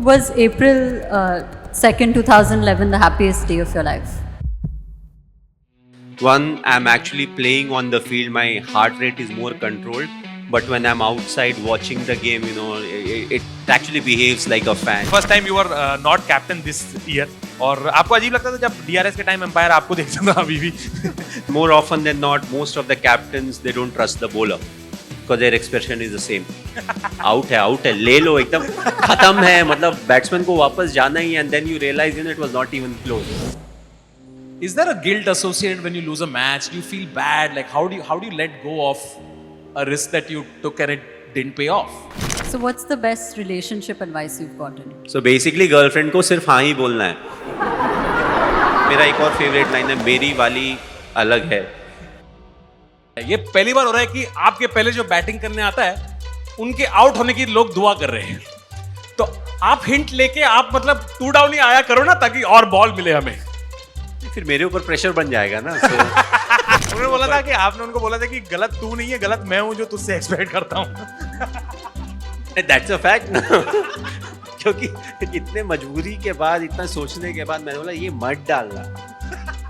Was April 2nd, 2011 the happiest day of your life? One, I'm actually playing on the field, my heart rate is more controlled. But when I'm outside watching the game, it actually behaves like a fan. First time you are not captain this year और आपको अजीब लगता था जब DRS के time empire आपको देखता था अभी भी More often than not, most of the captains, they don't trust the bowler because their expression is the same. out है ले लो एकदम खत्म है, मतलब बैट्समैन को वापस जाना ही, and then you realize it was not even close. Is there a guilt associated when you lose a match? Do you feel bad? Like how do you let go of a risk that you took and it didn't pay off? So what's the best relationship advice you've gotten? So basically girlfriend को सिर्फ हाँ ही बोलना है. मेरा एक और favourite line है, मेरी वाली अलग है. ये पहली बार हो रहा है कि आपके पहले जो बैटिंग करने आता है उनके आउट होने की लोग दुआ कर रहे हैं. तो आप हिंट लेके आप मतलब 2 डाउन ही आया करो ना ताकि और बॉल मिले हमें. फिर मेरे ऊपर प्रेशर बन जाएगा ना. उन्होंने बोला था कि आपने उनको बोला था कि गलत तू नहीं है, गलत मैं हूं जो तुझसे एक्सपेक्ट करता हूं. दैट्स अ फैक्ट ना. क्योंकि इतने मजबूरी के बाद, इतना सोचने के बाद मैंने बोला ये मत डालना.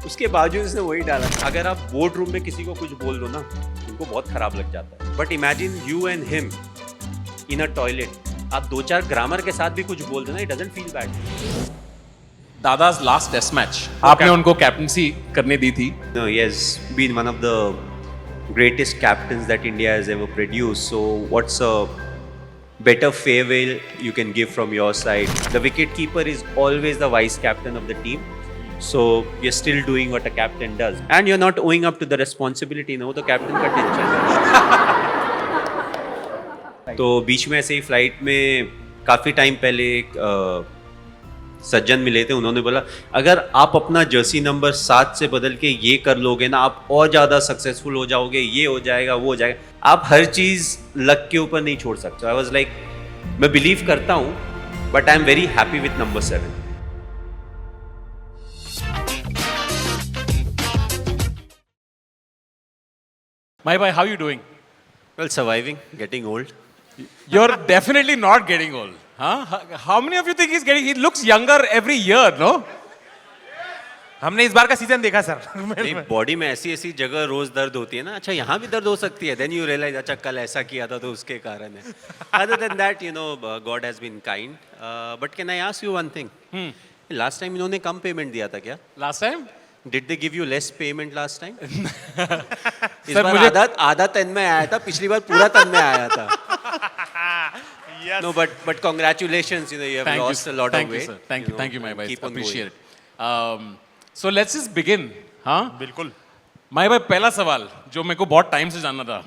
उसके बावजूद उसने वही डाला. अगर आप बोर्ड रूम में किसी को कुछ बोल दो ना, उनको बहुत खराब लग जाता है. But imagine you and him in a toilet. आप 2-4 ग्रामर के साथ भी कुछ बोल दो ना, इट डजंट फील बैड. दादा's लास्ट टेस्ट मैच आपने उनको कैप्टनसी करने दी थी. No, he has been one of the greatest captains that India has ever produced. So what's a better farewell you can give from your side? The wicket keeper is always the vice captain of the team. So you're still doing what a captain does. And you're not owing up to the responsibility. No, तो captain का tension है. तो बीच में ऐसे ही flight में काफ़ी time पहले एक सज्जन मिले थे. उन्होंने बोला अगर आप अपना जर्सी नंबर 7 से बदल के ये कर लोगे ना, आप और ज़्यादा सक्सेसफुल हो जाओगे, ये हो जाएगा, वो हो जाएगा. आप हर चीज़ लक के ऊपर नहीं छोड़ सकते. आई वॉज लाइक, मैं बिलीव करता हूँ but I am very happy with number 7. Mahi bhai, how are you doing? Well, surviving, getting old. You're definitely not getting old. Huh? How many of you think he's getting? He looks younger every year, no? हमने इस बार का season देखा sir. नहीं, body में ऐसी ऐसी जगह रोज दर्द होती है ना. अच्छा यहाँ भी दर्द हो सकती है. देन यू रियलाइज अच्छा कल ऐसा किया था तो उसके कारण है. Other than that God has been kind. But can I ask you one thing? Last time इन्होंने कम पेमेंट दिया था क्या? Last time? Did they give you less payment last time? इस सर, बार मुझे आधा तन में आया था, पिछली बार पूरा तन में आया था. Yes. No, but congratulations, you have Thank lost you, a lot thank of you, weight. sir. Thank you, my bhai. Keep on Appreciate going. it. So let's just begin. हाँ? बिल्कुल. माही भाई, पहला सवाल जो मेरे को बहुत टाइम से जानना था,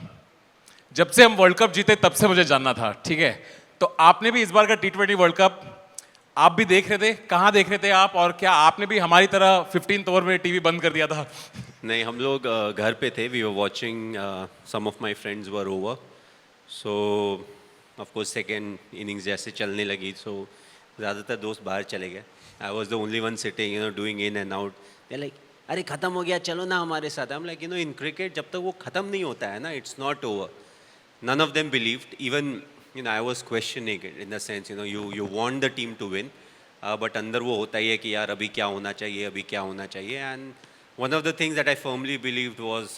जब से हम वर्ल्ड कप जीते तब से मुझे जानना था, ठीक है? तो आपने भी इस बार का T20 वर्ल्ड कप आप भी देख रहे थे. कहाँ देख रहे थे आप, और क्या आपने भी हमारी तरह 15th ओवर में टीवी बंद कर दिया था? नहीं, हम लोग घर पे थे. We were watching. Some of my friends were over. So of course second innings जैसे चलने लगी, सो ज़्यादातर दोस्त बाहर चले गए. I was the only one sitting doing in and out. They like अरे ख़त्म हो गया, चलो ना हमारे साथ. I am like in cricket जब तक वो ख़त्म नहीं होता है ना, it's not over. None of them believed. Even I was questioning it in the sense, you want the team to win, but अंदर वो होता ही है कि यार अभी क्या होना चाहिए, अभी क्या होना चाहिए. And one of the things that I firmly believed was,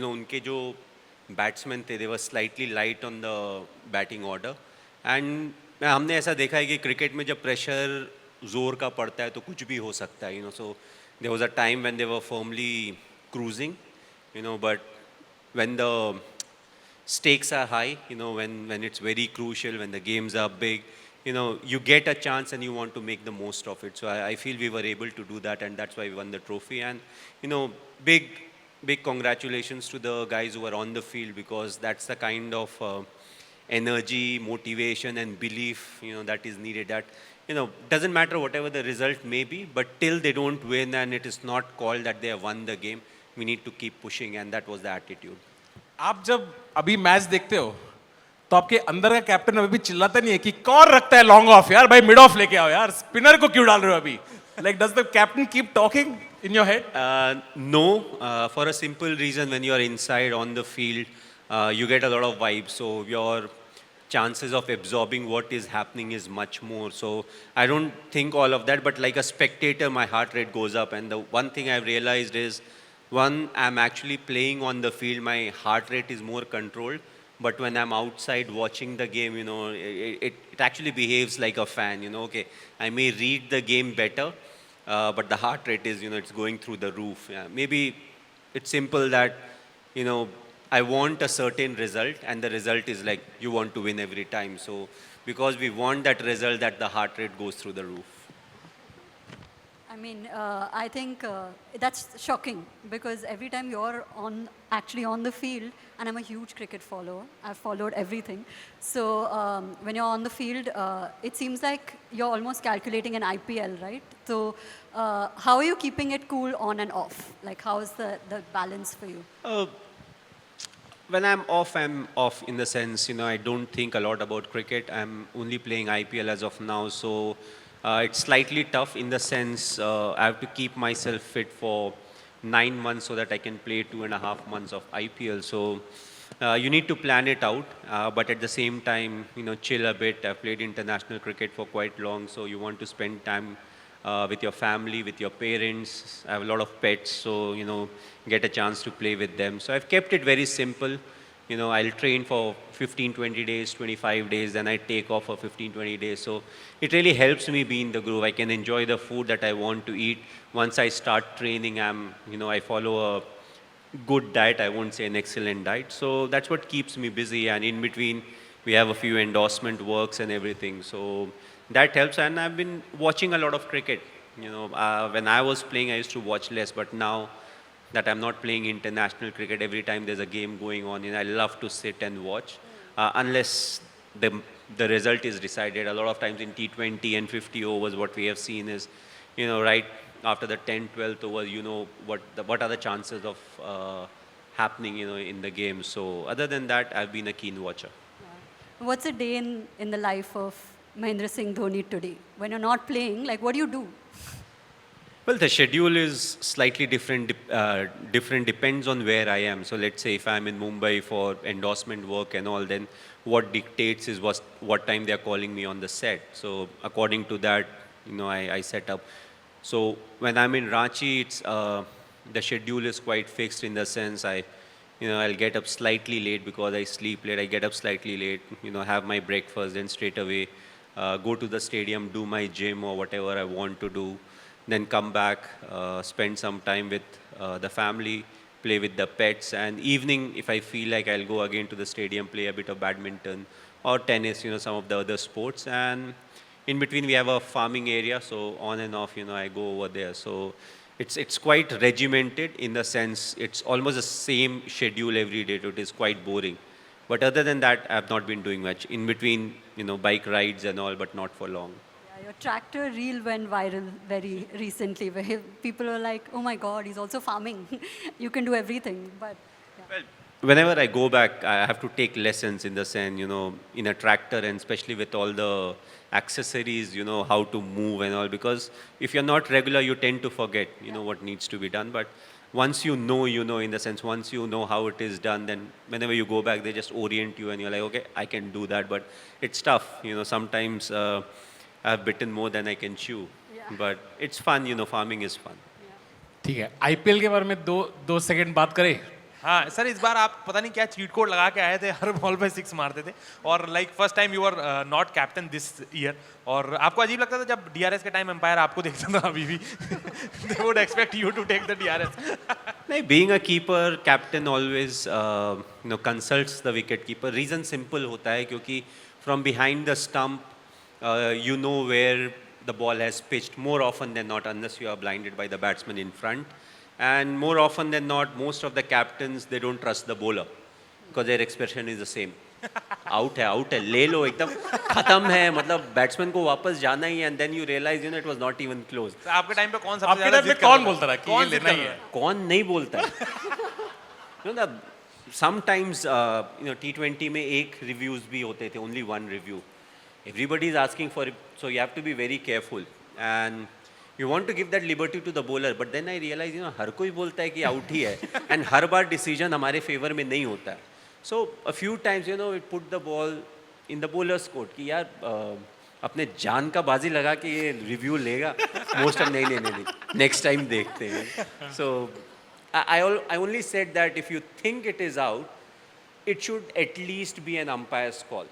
उनके जो बैट्समैन थे, they were slightly light on the batting order. And हमने ऐसा देखा है कि क्रिकेट में जब प्रेशर जोर का पड़ता है तो कुछ भी हो सकता है. So there was a time when they were firmly cruising, but when the stakes are high, when it's very crucial, when the games are big, you get a chance and you want to make the most of it. So I feel we were able to do that, and that's why we won the trophy. And big congratulations to the guys who were on the field, because that's the kind of energy, motivation and belief that is needed. That doesn't matter whatever the result may be, but till they don't win and it is not called that they have won the game, we need to keep pushing, and that was the attitude. आप जब अभी match देखते हो तो आपके अंदर का captain अभी भी चिल्लाता नहीं है कि कौन रखता है लॉन्ग ऑफ, यार भाई मिड ऑफ लेके आओ, यार स्पिनर को क्यों डाल रहे हो अभी? Like, does the captain keep talking in your head? No, for a simple reason. When you are inside on the field, you get a lot of vibes. So your chances of absorbing what is happening is much more. So I don't think all of that, but like a spectator, my heart rate goes up. And the one thing I've realized is, one, I'm actually playing on the field, my heart rate is more controlled. But when I'm outside watching the game, it actually behaves like a fan. Okay, I may read the game better, but the heart rate is, it's going through the roof. Yeah. Maybe it's simple that, I want a certain result, and the result is like you want to win every time. So because we want that result, that the heart rate goes through the roof. I mean, I think that's shocking because every time you're actually on the field, and I'm a huge cricket follower, I've followed everything. So when you're on the field, it seems like you're almost calculating an IPL, right? So how are you keeping it cool on and off? Like, how's the balance for you? When I'm off in the sense, I don't think a lot about cricket. I'm only playing IPL as of now. So it's slightly tough in the sense I have to keep myself fit for 9 months so that I can play 2.5 months of IPL. So you need to plan it out, but at the same time, chill a bit. I've played international cricket for quite long, so you want to spend time with your family, with your parents. I have a lot of pets, so, get a chance to play with them. So I've kept it very simple. I'll train for 15, 20 days, 25 days, then I take off for 15, 20 days. So it really helps me be in the groove. I can enjoy the food that I want to eat. Once I start training, I follow a good diet. I won't say an excellent diet. So that's what keeps me busy. And in between, we have a few endorsement works and everything. So that helps. And I've been watching a lot of cricket. When I was playing, I used to watch less, but now that I'm not playing international cricket, every time there's a game going on, I love to sit and watch, unless the result is decided. A lot of times in T20 and 50 overs, what we have seen is, right after the 10th, 12th over, what are the chances of happening, in the game. So other than that, I've been a keen watcher. What's a day in the life of Mahendra Singh Dhoni today? When you're not playing, like, what do you do? Well, the schedule is slightly different. Different depends on where I am. So let's say if I'm in Mumbai for endorsement work and all, then what dictates is what time they're calling me on the set. So according to that, I set up. So when I'm in Ranchi, it's the schedule is quite fixed in the sense I'll get up slightly late because I sleep late. I get up slightly late, have my breakfast, then straight away go to the stadium, do my gym or whatever I want to do. Then come back, spend some time with the family, play with the pets, and evening, if I feel like, I'll go again to the stadium, play a bit of badminton or tennis, some of the other sports. And in between, we have a farming area, so on and off, I go over there. So it's quite regimented in the sense it's almost the same schedule every day. It is quite boring. But other than that, I've not been doing much. In between, bike rides and all, but not for long. Your tractor reel went viral very recently, where people were like, "Oh my God, he's also farming. You can do everything." But yeah. Well, whenever I go back, I have to take lessons in the sense, in a tractor, and especially with all the accessories, how to move and all. Because if you're not regular, you tend to forget, what needs to be done. But once in the sense, once you know how it is done, then whenever you go back, they just orient you, and you're like, okay, I can do that. But it's tough, sometimes. I've bitten more than I can chew, but it's fun. Farming is fun. ठीक है, IPL के बारे में दो second बात करें. हाँ sir, इस बार आप पता नहीं क्या चीट कोड लगा के आए थे, हर बॉल पे 6 मारते थे और like first time you are not captain this year. और आपको अजीब लगता था जब डीआरएस के टाइम एम्पायर आपको देखता था अभी भी? They would expect you to take the DRS. नहीं, being a keeper, captain always consults the wicket keeper. Reason simple होता है क्योंकि from behind the stump where the ball has pitched more often than not, unless you are blinded by the batsman in front. And more often than not, most of the captains, they don't trust the bowler because their expression is the same. Out है, ले लो, एकदम खत्म है, मतलब batsman को वापस जाना ही है, and then you realize it was not even close. तो आपके टाइम पे कौन सबसे ज़्यादा जिद कौन बोलता था कि कौन ये लेना ही है? कौन नहीं बोलता है? Sometimes T20 में एक reviews भी होते थे, only one review. Everybody is asking for it, so you have to be very careful. And you want to give that liberty to the bowler, but then I realize, हर कोई बोलता है कि out ही है, and her bar decision हमारे favor में नहीं होता है. So a few times, we put the ball in the bowler's court कि यार अपने जान का बाजी लगा के ये रिव्यू लेगा मोस्ट टाइम नहीं नेक्स्ट टाइम देखते हैं. सो I only said that if you think it is out, it should at least be an umpire's call.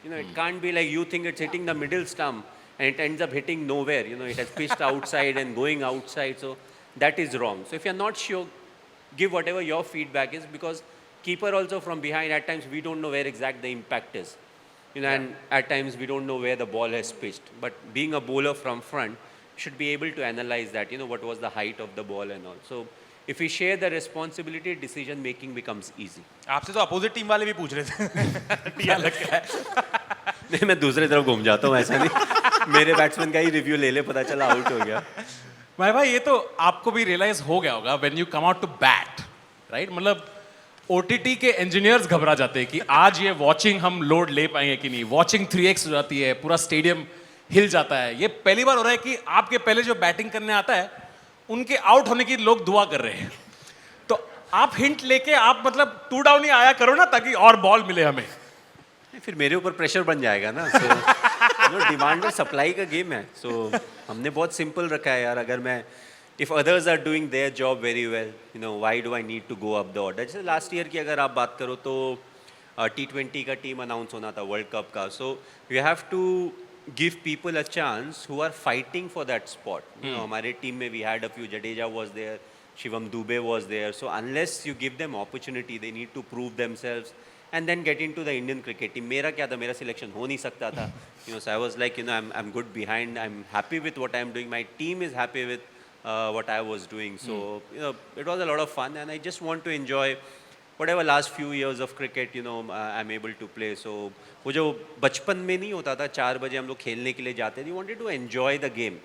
You know, it can't be like you think it's hitting the middle stump and it ends up hitting nowhere. You know, it has pitched outside and going outside, so that is wrong. So if you're not sure, give whatever your feedback is, because keeper also from behind, at times we don't know where exact the impact is. You know, and at times we don't know where the ball has pitched. But being a bowler from front, should be able to analyze that, you know, what was the height of the ball and all. So if we share the responsibility, decision making becomes easy. आपसे तो opposite team वाले भी पूछ रहे थे क्या लगता है? नहीं, मैं दूसरी तरफ घूम जाता हूँ, ऐसा नहीं. मेरे बैट्समैन का ही रिव्यू ले ले, पता चला आउट हो गया. भाई ये तो आपको भी रियलाइज हो गया होगा when you come out to bat, right? मतलब ओटीटी के इंजीनियर्स घबरा जाते हैं कि आज ये वॉचिंग हम लोड ले पाएंगे कि नहीं. वॉचिंग 3x हो जाती है, पूरा स्टेडियम हिल जाता है. ये पहली बार हो रहा है कि आपके पहले जो बैटिंग करने आता है उनके आउट होने की लोग दुआ कर रहे हैं. तो आप हिंट लेके आप मतलब 2 डाउन ही आया करो ना, ताकि और बॉल मिले हमें. फिर मेरे ऊपर प्रेशर बन जाएगा ना. सो डिमांड और सप्लाई का गेम है. सो हमने बहुत सिंपल रखा है यार. अगर मैं if others are doing their job very well, you know, why do I need to go up the order. जैसे लास्ट ईयर की अगर आप बात करो तो T20 का टीम अनाउंस होना था, वर्ल्ड कप का. So you have to give people a chance who are fighting for that spot. You know, हमारे टीम में we had a few. Jadeja was there, Shivam Dube was there. So unless you give them opportunity, they need to prove themselves and then get into the Indian cricket team. मेरा क्या था, मेरा selection हो नहीं सकता था. You know, so I was like, you know, I'm good behind. I'm happy with what I'm doing. My team is happy with what I was doing. So you know, it was a lot of fun, and I just want to enjoy whatever last few years of cricket, you know, I'm able to play. So वो जो बचपन में नहीं होता था, 4 बजे हम लोग खेलने के लिए जाते थे. You wanted to enjoy the game.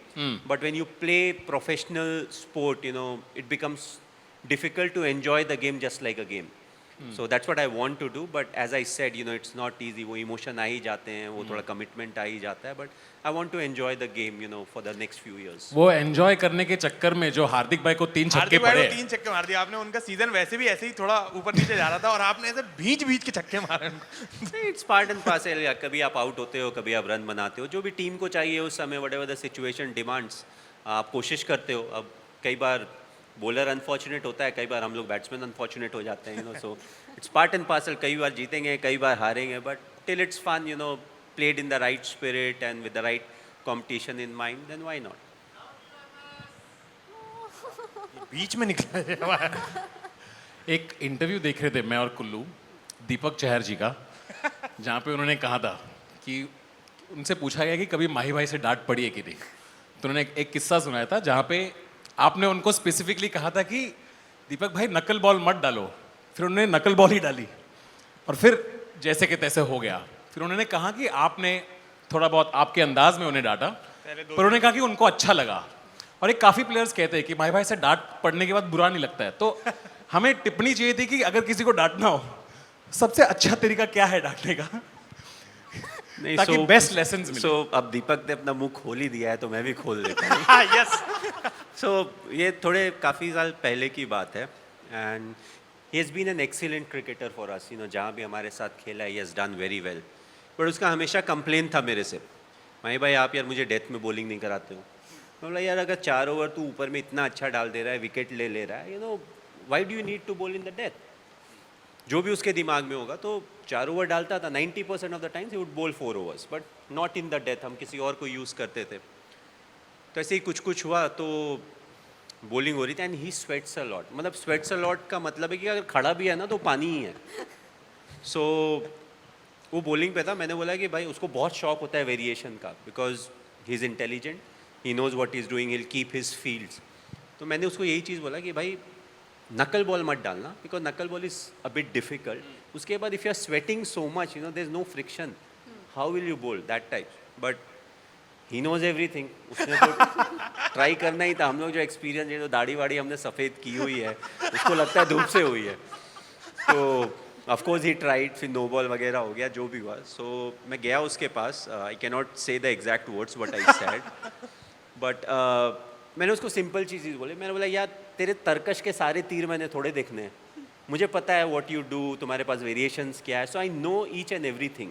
But when you play professional sport, you know, it becomes difficult to enjoy the game just like a game. So that's what I want to do. But as I said, you know, it's not easy. वो emotion आ ही जाते हैं, वो थोड़ा commitment आ ही जाता है. But I want to enjoy the game, you know, for the next few years. वो enjoy करने के चक्कर में जो हार्दिक भाई को 3 छक्के हार्दिक भाई पड़े, को 3 छक्के मार दिए आपने. उनका सीजन वैसे भी ऐसे ही थोड़ा ऊपर नीचे जा रहा था और आपने ऐसे बीच के छक्के मारे उनको. It's part and parcel. या कभी आप आउट होते हो, कभी आप रन बनाते हो, जो भी टीम को चाहिए उस समय, what ever the situation demands, आप कोशिश करते हो. अब कई बार बॉलर अनफॉर्चुनेट होता है, कई बार हम लोग बैट्समैन अनफॉर्चुनेट हो जाते हैं, you know. So it's part and parcel. कई बार जीतेंगे, कई बार हारेंगे, but till it's fun, you know, played in the right spirit and with the right competition in mind, then why not. बीच में निकला है हमारा. एक इंटरव्यू देख रहे थे मैं और कुल्लू, दीपक चहर जी का, जहाँ पे उन्होंने कहा था कि उनसे पूछा गया कि कभी माही भाई से डांट पड़ी है कि नहीं. तो उन्होंने एक किस्सा सुनाया था जहाँ पे आपने उनको स्पेसिफिकली कहा था कि दीपक भाई नकल बॉल मत डालो. फिर उन्होंने नकल बॉल ही डाली और फिर जैसे कि तैसे हो गया. फिर उन्होंने कहा कि आपने थोड़ा बहुत आपके अंदाज में उन्हें डांटा, पर उन्होंने कहा कि उनको अच्छा लगा. और एक काफ़ी प्लेयर्स कहते हैं कि माही भाई से डांट पड़ने के बाद बुरा नहीं लगता है. तो हमें टिप्पणी चाहिए थी कि अगर किसी को डांटना हो, सबसे अच्छा तरीका क्या है डांटने का, ताकि बेस्ट लेसन्स मिले. सो अब दीपक ने अपना मुंह खोल ही दिया है, तो मैं भी खोल देता हूँ. यस. सो ये थोड़े काफ़ी साल पहले की बात है. And he has been an excellent cricketer for us. You know, जहाँ भी हमारे साथ खेला है, he has done very well. But उसका हमेशा कंप्लेन था मेरे से, माही भाई आप यार मुझे डेथ में बॉलिंग नहीं कराते हो. मैं बोला यार, अगर 4 ओवर तू ऊपर में इतना अच्छा डाल दे रहा है, विकेट ले रहा है, you know, why do you need to bowl in the death. जो भी उसके दिमाग में होगा. तो 4 ओवर डालता था, 90% of the times he would ball 4 overs, but not in the death. हम किसी और को यूज़ करते थे. तो ऐसे ही कुछ हुआ तो बॉलिंग हो रही थी, and he sweats a lot. मतलब स्वेट्स अ लॉट का मतलब है कि अगर खड़ा भी है ना तो पानी ही है. सो वो बॉलिंग पे था. मैंने बोला कि भाई उसको बहुत शौक होता है वेरिएशन का, because he is intelligent, he knows what he is doing, he will keep his fields. तो मैंने उसको यही चीज़ बोला कि भाई नकल बॉल मत डालना, because knuckle ball is a bit difficult. उसके बाद if you are sweating so much, you know, there is no friction, how will you bowl that type. But he knows everything. उसने तो ट्राई करना ही था. हम लोग जो एक्सपीरियंस है, जो दाढ़ी वाड़ी हमने सफ़ेद की हुई है, उसको लगता है धूप से हुई है. तो ऑफ कोर्स ही ट्राइड. फिर नो बॉल वगैरह हो गया, जो भी हुआ. सो मैं गया उसके पास. आई कैन नॉट से the exact words what I said, but मैंने उसको सिंपल चीज़ बोली. मैंने बोला यार, तेरे तर्कश के सारे तीर मैंने थोड़े देखने हैं. मुझे पता है व्हाट यू डू, तुम्हारे पास वेरिएशंस क्या है. So I know each and everything.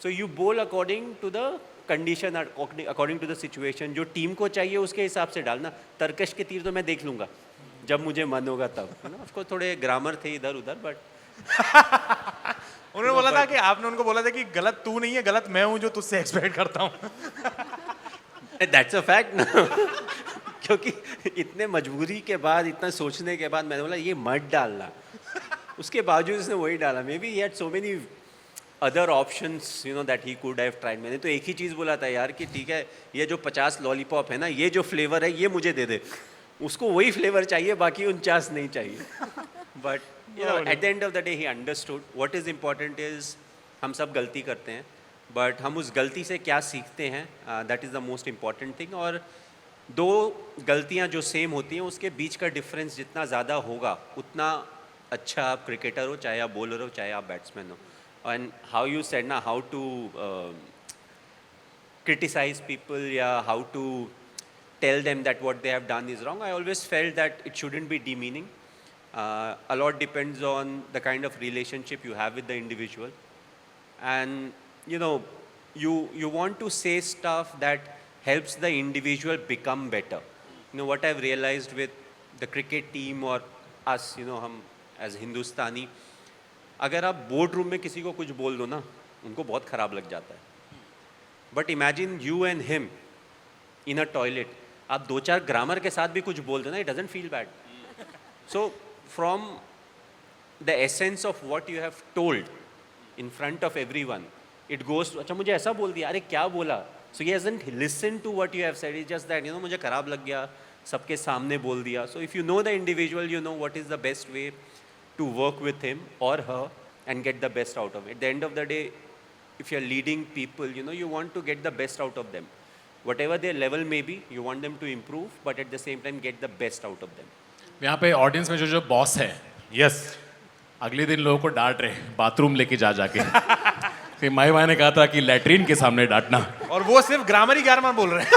So you bowl according to the condition, according to the situation, जो टीम को चाहिए उसके हिसाब से डालना। तर्कश के तीर तो मैं देख लूंगा जब मुझे मन होगा तब, है ना। ऑफकोर्स थोड़े ग्रामर थे इधर उधर, बट उन्होंने बोला था कि आपने उनको बोला था कि गलत तू नहीं है, गलत मैं हूँ जो तुझसे एक्सपेक्ट करता हूँ। दैट्स अ फैक्ट ना। क्योंकि इतने मजबूरी के बाद, इतना सोचने के बाद मैंने बोला ये मत डालना, उसके बावजूद उसने वही डाला। May be he had so many other options, you know, that he could have tried. मैंने तो एक ही चीज़ बोला था यार कि ठीक है, ये जो 50 लॉलीपॉप है ना, ये जो फ्लेवर है ये मुझे दे दे, उसको वही फ्लेवर चाहिए, बाकी 49 नहीं चाहिए। But you know, at the end of the day he understood what is important is, हम सब गलती करते हैं, बट हम उस गलती से क्या सीखते हैं, that is the most important thing. और दो गलतियाँ जो सेम होती हैं उसके बीच का डिफरेंस जितना ज़्यादा होगा, उतना अच्छा आप क्रिकेटर हो, चाहे आप बॉलर हो, चाहे आप बैट्समैन हो। एंड हाउ यू सेड ना, how to criticize people, yeah, how to tell them that what they have done is wrong. I always felt that it shouldn't be demeaning. A lot depends on the kind of relationship you have with the individual, and you know, you want to say stuff that helps the individual become better. You know what I've realized with the cricket team or us, you know, हम as Hindustani, अगर आप board room में किसी को कुछ बोल दो ना, उनको बहुत खराब लग जाता है। But imagine you and him in a toilet, आप दो चार ग्रामर के साथ भी कुछ बोल दो ना, it doesn't feel bad. So from the essence of what you have told in front of everyone, it goes, अच्छा मुझे ऐसा बोल दिया, अरे क्या बोला, so he hasn't listen to what you have said, it's just that, you know, मुझे खराब लग गया, सबके सामने बोल दिया। So if you know the individual, you know what is the best way to work with him or her and get the best out of it. At the end of the day, if you're leading people, you know, you want to get the best out of them. Whatever their level may be, you want them to improve, but at the same time get the best out of them. यहाँ पे audience में जो boss है, yes, अगले दिन लोगों को डांट रहे बाथरूम लेके जाके। फिर माही भाई ने कहा था कि लैट्रीन के सामने डांटना, और वो सिर्फ ग्रामर ही ग्रामर बोल रहे हैं।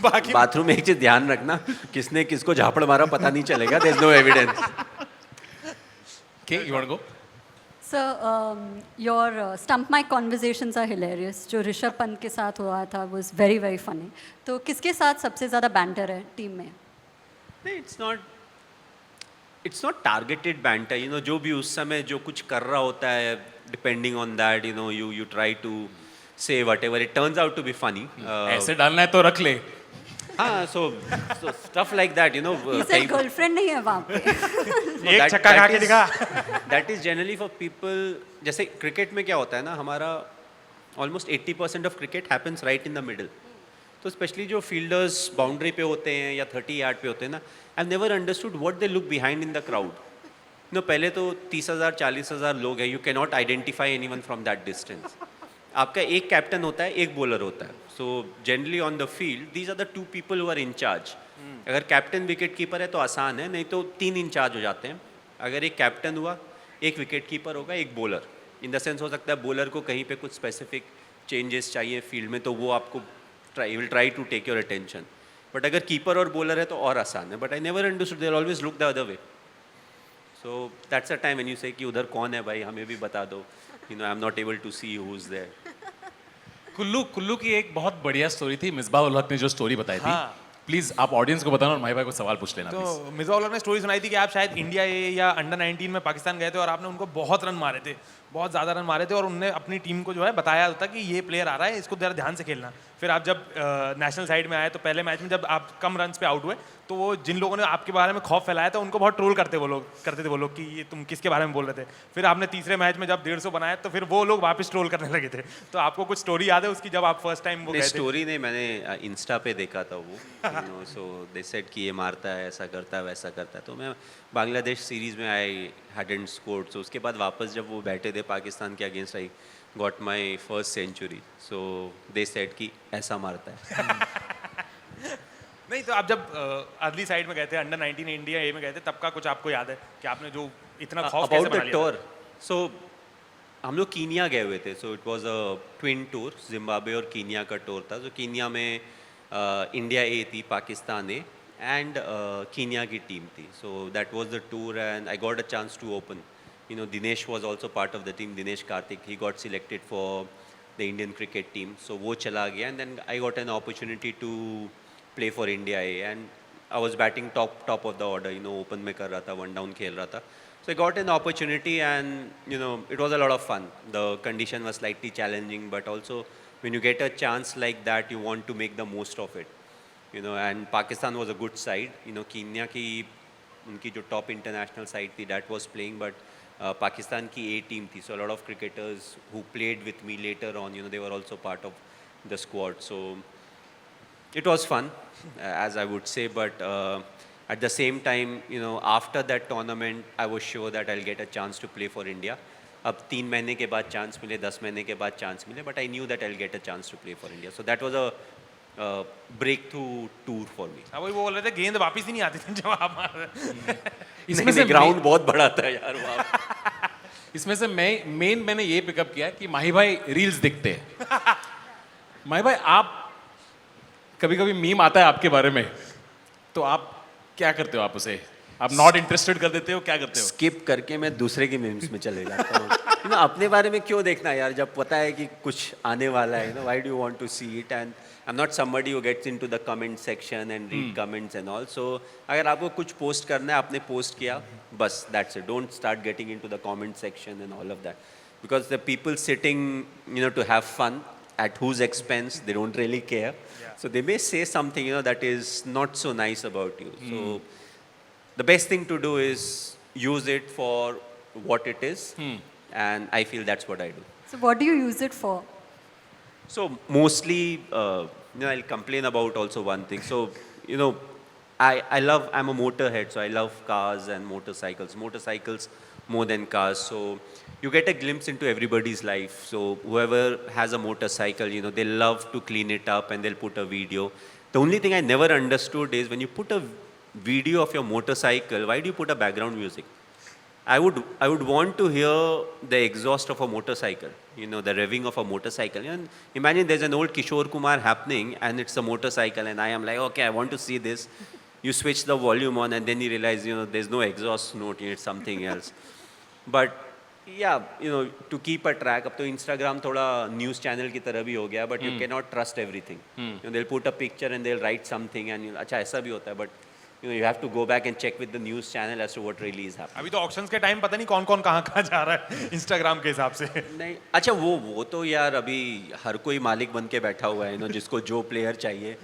बाकी बाथरूम में एक चीज ध्यान रखना, किसने किसको झापड़ मारा पता नहीं चलेगा, there is no evidence. Okay, you want to go? So, your stump mic conversations are hilarious. जो ऋषभ पंत के साथ हुआ था was very very funny. तो किसके साथ सबसे ज़्यादा banter है टीम में? It's not targeted banter, you know, जो भी उस समय जो कुछ कर रहा होता है, depending on that, you know, you try to say whatever, it turns out to be funny. ऐसे डालना है तो रख ले। हाँ, so stuff like that, you know. He said girlfriend नहीं है वहाँ पे। एक छक्का खा के दिखा। That is generally for people, जैसे क्रिकेट में क्या होता है ना, हमारा almost 80% of cricket happens right in the middle. तो स्पेशली जो फील्डर्स बाउंड्री पे होते हैं या 30 यार्ड पे होते हैं ना, I have never understood what they look behind in the crowd. No, पहले तो 30,000 40,000 लोग हैं, you can not identify anyone from that distance. आपका एक कैप्टन होता है, एक बॉलर होता है। So generally on the field these are the two people who are in charge. अगर कैप्टन विकेट कीपर है तो आसान है, नहीं तो 3 इंचार्ज हो जाते हैं। अगर एक कैप्टन हुआ, एक विकेट कीपर होगा, एक बॉलर। इन द सेंस हो सकता है बॉलर को कहीं पे कुछ स्पेसिफिक चेंजेस चाहिए फील्ड में, तो वो आपको will try to take your attention. But अगर कीपर और बॉलर है तो और आसान है। But I never understood, they always look the other way. So that's a time when you say कि उधर कौन है भाई, हमें भी बता दो, you know, I am not able to see who is there. Kullu की एक बहुत बढ़िया स्टोरी थी, मिसबाह उल हक ने जो स्टोरी बताई थी। हाँ। प्लीज आप ऑडियंस को बताना और माही भाई को सवाल पूछ लेना। तो मिसबाह उल हक ने स्टोरी सुनाई थी कि आप शायद इंडिया ए या अंडर 19 में पाकिस्तान गए थे और आपने उनको बहुत रन मारे थे, बहुत ज़्यादा रन मारे थे, और उनने अपनी टीम को जो है बताया था कि ये प्लेयर आ रहा है, इसको ज़रा ध्यान से खेलना। फिर आप जब नेशनल साइड में आए तो पहले मैच में जब आप कम रन पे आउट हुए तो वो जिन लोगों ने आपके बारे में खौफ फैलाया था उनको बहुत ट्रोल करते थे वो लोग कि ये तुम किसके बारे में बोल रहे थे। फिर आपने तीसरे मैच में जब 150 बनाया तो फिर वो लोग वापस ट्रोल करने लगे थे। तो आपको कुछ स्टोरी याद है उसकी, जब आप फर्स्ट टाइम वो गए थे? स्टोरी नहीं, मैंने इंस्टा पे देखा था वो, you know, so they said कि ये मारता है, ऐसा करता है, वैसा करता है। तो मैं बांग्लादेश सीरीज़ में आई हैडंट स्कोर्ड, सो उसके बाद वापस जब वो बैठे थे पाकिस्तान के against, I got my first century. So they said कि ऐसा मारता है। नहीं, तो आप जब अगली साइड में गए थे, अंडर 19 इंडिया ए में गए थे, तब का कुछ आपको याद है कि आपने जो इतना खौफ कैसे बना लिया? टूर, सो हम लोग कीनिया गए हुए थे। So it was a twin tour, Zimbabwe और कीनिया का टूर था। सो कीनिया में इंडिया ए थी, पाकिस्तान ए एंड कीनिया की टीम थी। So that was the tour and I got a chance to open. You know, Dinesh was also part of the team, Dinesh Karthik, he got selected for the Indian cricket team. So वो चला गया, and then I got an opportunity to play for India A, and I was batting top of the order, open में कर रहा था, one down खेल रहा था. So I got an opportunity, and it was a lot of fun. The condition was slightly challenging, but also when you get a chance like that, you want to make the most of it. And Pakistan was a good side. Kenya की उनकी जो top international side थी, that was playing, but Pakistan की A team थी. So a lot of cricketers who played with me later on, they were also part of the squad. So it was fun, as I would say, but at the same time, after that tournament, I was sure that I'll get a chance to play for India. अब 3 महीने के बाद chance मिले, 10 महीने के बाद chance मिले, but I knew that I'll get a chance to play for India. So that was a breakthrough tour for me. अब वही वो बोल रहे थे गेंद वापस ही नहीं आती थी जब आप मार रहे इसमें से ग्राउंड बहुत बड़ा था यार वहाँ. इसमें से मेन मैंने ये पिकअप किया कि माही भाई रील्स दिखते हैं. माही भाई आप कभी कभी मीम आता है आपके बारे में, तो आप क्या करते हो? आप उसे आप नॉट इंटरेस्टेड कर देते हो, क्या करते हो? स्किप करके मैं दूसरे के मीम्स में चले जाता हूँ. अपने बारे में क्यों देखना यार, जब पता है कि कुछ आने वाला है. Why do you want to see it? And I am not somebody who gets into the comment section and read comments and all. So अगर आपको कुछ पोस्ट करना है, आपने पोस्ट किया, बस that's it. Don't start getting into the comment section and all of that, because the people sitting to have fun at whose expense, they don't really care. So they may say something that is not so nice about you. So the best thing to do is use it for what it is, and I feel that's what I do. So what do you use it for? So mostly, I'll complain about also one thing. So I'm a motorhead, so I love cars and motorcycles more than cars. So you get a glimpse into everybody's life. So whoever has a motorcycle, they love to clean it up and they'll put a video. The only thing I never understood is when you put a video of your motorcycle, why do you put a background music? I would want to hear the exhaust of a motorcycle, the revving of a motorcycle. And imagine there's an old Kishore Kumar happening and it's a motorcycle and I am like, okay, I want to see this. You switch the volume on and then you realize, there's no exhaust note, it's something else. But yeah, to keep a track, अब तो Instagram थोड़ा news channel की तरह भी हो गया, but you cannot trust everything. They'll put a picture and they'll write something and अच्छा ऐसा भी होता है, but you have to go back and check with the news channel as to what really is happening. अभी तो auctions के time पता नहीं कौन कौन कहाँ जा रहा है इंस्टाग्राम के हिसाब से. नहीं अच्छा वो तो यार अभी हर कोई मालिक बन के बैठा हुआ है, जिसको जो प्लेयर चाहिए,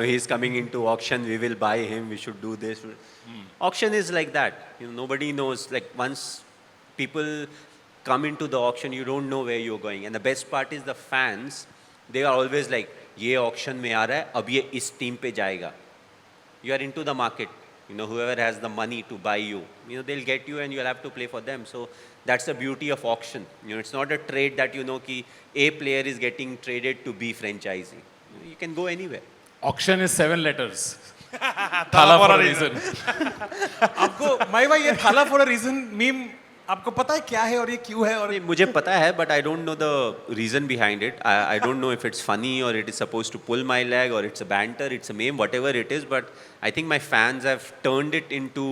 he is coming into auction, we will buy him, we should do this. Auction is like that. Nobody knows. Like once people come into the auction, you don't know where you're going. And the best part is the fans, they are always like, ये auction में आ रहा है, अब ये इस team पे जाएगा. You are into the market. Whoever has the money to buy you, they'll get you and you'll have to play for them. So that's the beauty of auction. It's not a trade that ki A player is getting traded to B franchisee. You can go anywhere. Auction is 7 letters. Thala for a reason. आपको माही भाई ये Thala for a reason meme आपको पता है क्या है और ये क्यों है? और मुझे पता है, but I don't know the reason behind it. I don't know if it's funny or it is supposed to pull my leg or it's a banter, it's a meme, whatever it is. But I think my fans have turned it into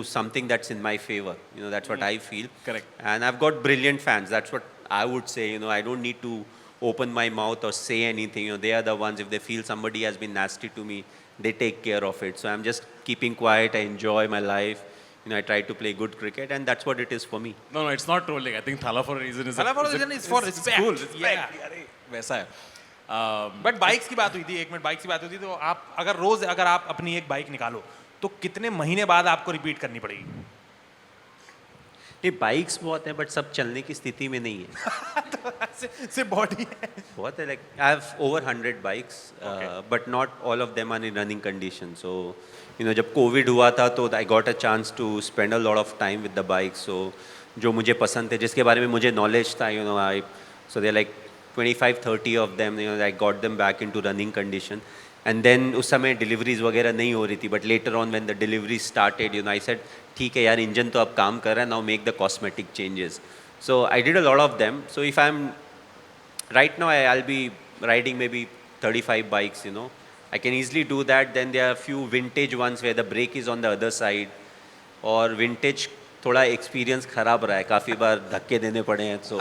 something that's in my favor. That's what I feel. Correct. And I've got brilliant fans. That's what I would say. I don't need to open my mouth or say anything. They are the ones. If they feel somebody has been nasty to me, they take care of it. So I'm just keeping quiet. I enjoy my life. I try to play good cricket, and that's what it is for me. No, it's not trolling. I think Thala for a reason is. Thala for a reason is for respect. Cool, respect. Yeah. अरे वैसा है. But bikes की बात हुई थी, 1 minute bikes की बात हुई थी, तो आप अगर आप अपनी एक बाइक निकालो तो कितने महीने बाद आपको रिपीट करनी पड़ेगी? नहीं, बाइक्स बहुत है, बट सब चलने की स्थिति में नहीं है. से बॉडी है बहुत है. Like I have over 100 bikes, but not all of them are in running condition. So जब कोविड हुआ था तो I got a chance to spend a lot of time with the bikes. So जो मुझे पसंद थे, जिसके बारे में मुझे knowledge था, so they're like 25-30 of them. I got them back into running condition. And then उस समय deliveries वगैरह नहीं हो रही थी. But later on when the deliveries started, I said ठीक है यार, इंजन तो अब काम कर रहा है, now make the cosmetic changes. So I did a lot of them. So if I'm right now, I'll be riding maybe 35 bikes. I can easily do that. Then there are a few vintage ones where the brake is on the other side, or vintage थोड़ा experience खराब रहा है, काफ़ी बार धक्के देने पड़े हैं. So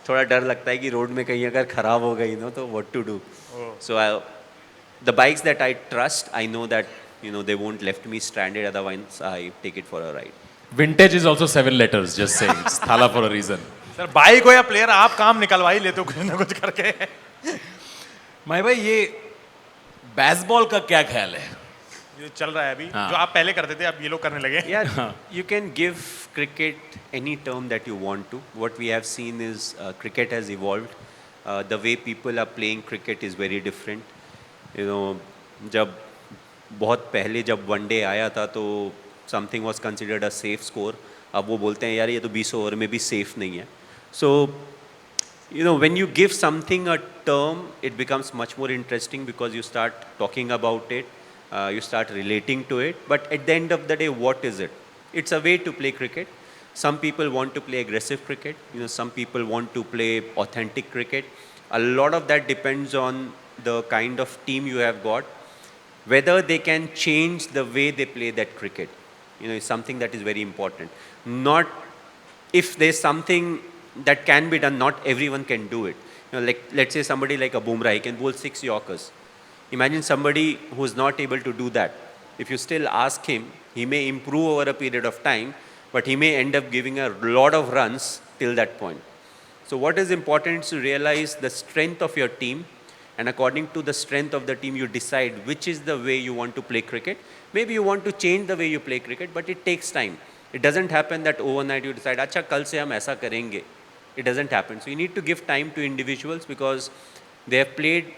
थोड़ा डर लगता है कि रोड में कहीं अगर खराब हो गई तो what to do. So the bikes that I trust, I know that they won't left me stranded. Otherwise, I take it for a ride. Vintage is also 7 letters, just saying. It's Thala for a reason. Sir bike हो या player, आप काम निकलवा ही लेते हो कुछ ना कुछ करके। माही भाई, ये बेसबॉल का क्या ख्याल है? ये चल रहा है अभी, हाँ। जो आप पहले करते थे अब ये लोग करने लगे। Yeah, you can give cricket any term that you want to. What we have seen is cricket has evolved. The way people are playing cricket is very different. जब बहुत पहले जब वनडे आया था तो something was considered a safe score. अब वो बोलते हैं यार ये तो 20 ओवर में भी सेफ नहीं है. सो when you give something a term, it becomes much more interesting because you start talking about it, you start relating to it. But at the end of the day, what is it? It's a way to play cricket. Some people want to play aggressive cricket. Some people want to play authentic cricket. A lot of that depends on the kind of team you have got, whether they can change the way they play that cricket. Is something that is very important. Not if there's something that can be done, not everyone can do it. Like let's say somebody like a Bumrah, he can bowl 6 Yorkers. Imagine somebody who's not able to do that. If you still ask him, he may improve over a period of time, but he may end up giving a lot of runs till that point. So what is important is to realize the strength of your team, and according to the strength of the team, you decide which is the way you want to play cricket. Maybe you want to change the way you play cricket, but it takes time. It doesn't happen that overnight you decide, अच्छा कल से हम ऐसा करेंगे. It doesn't happen. So you need to give time to individuals because they have played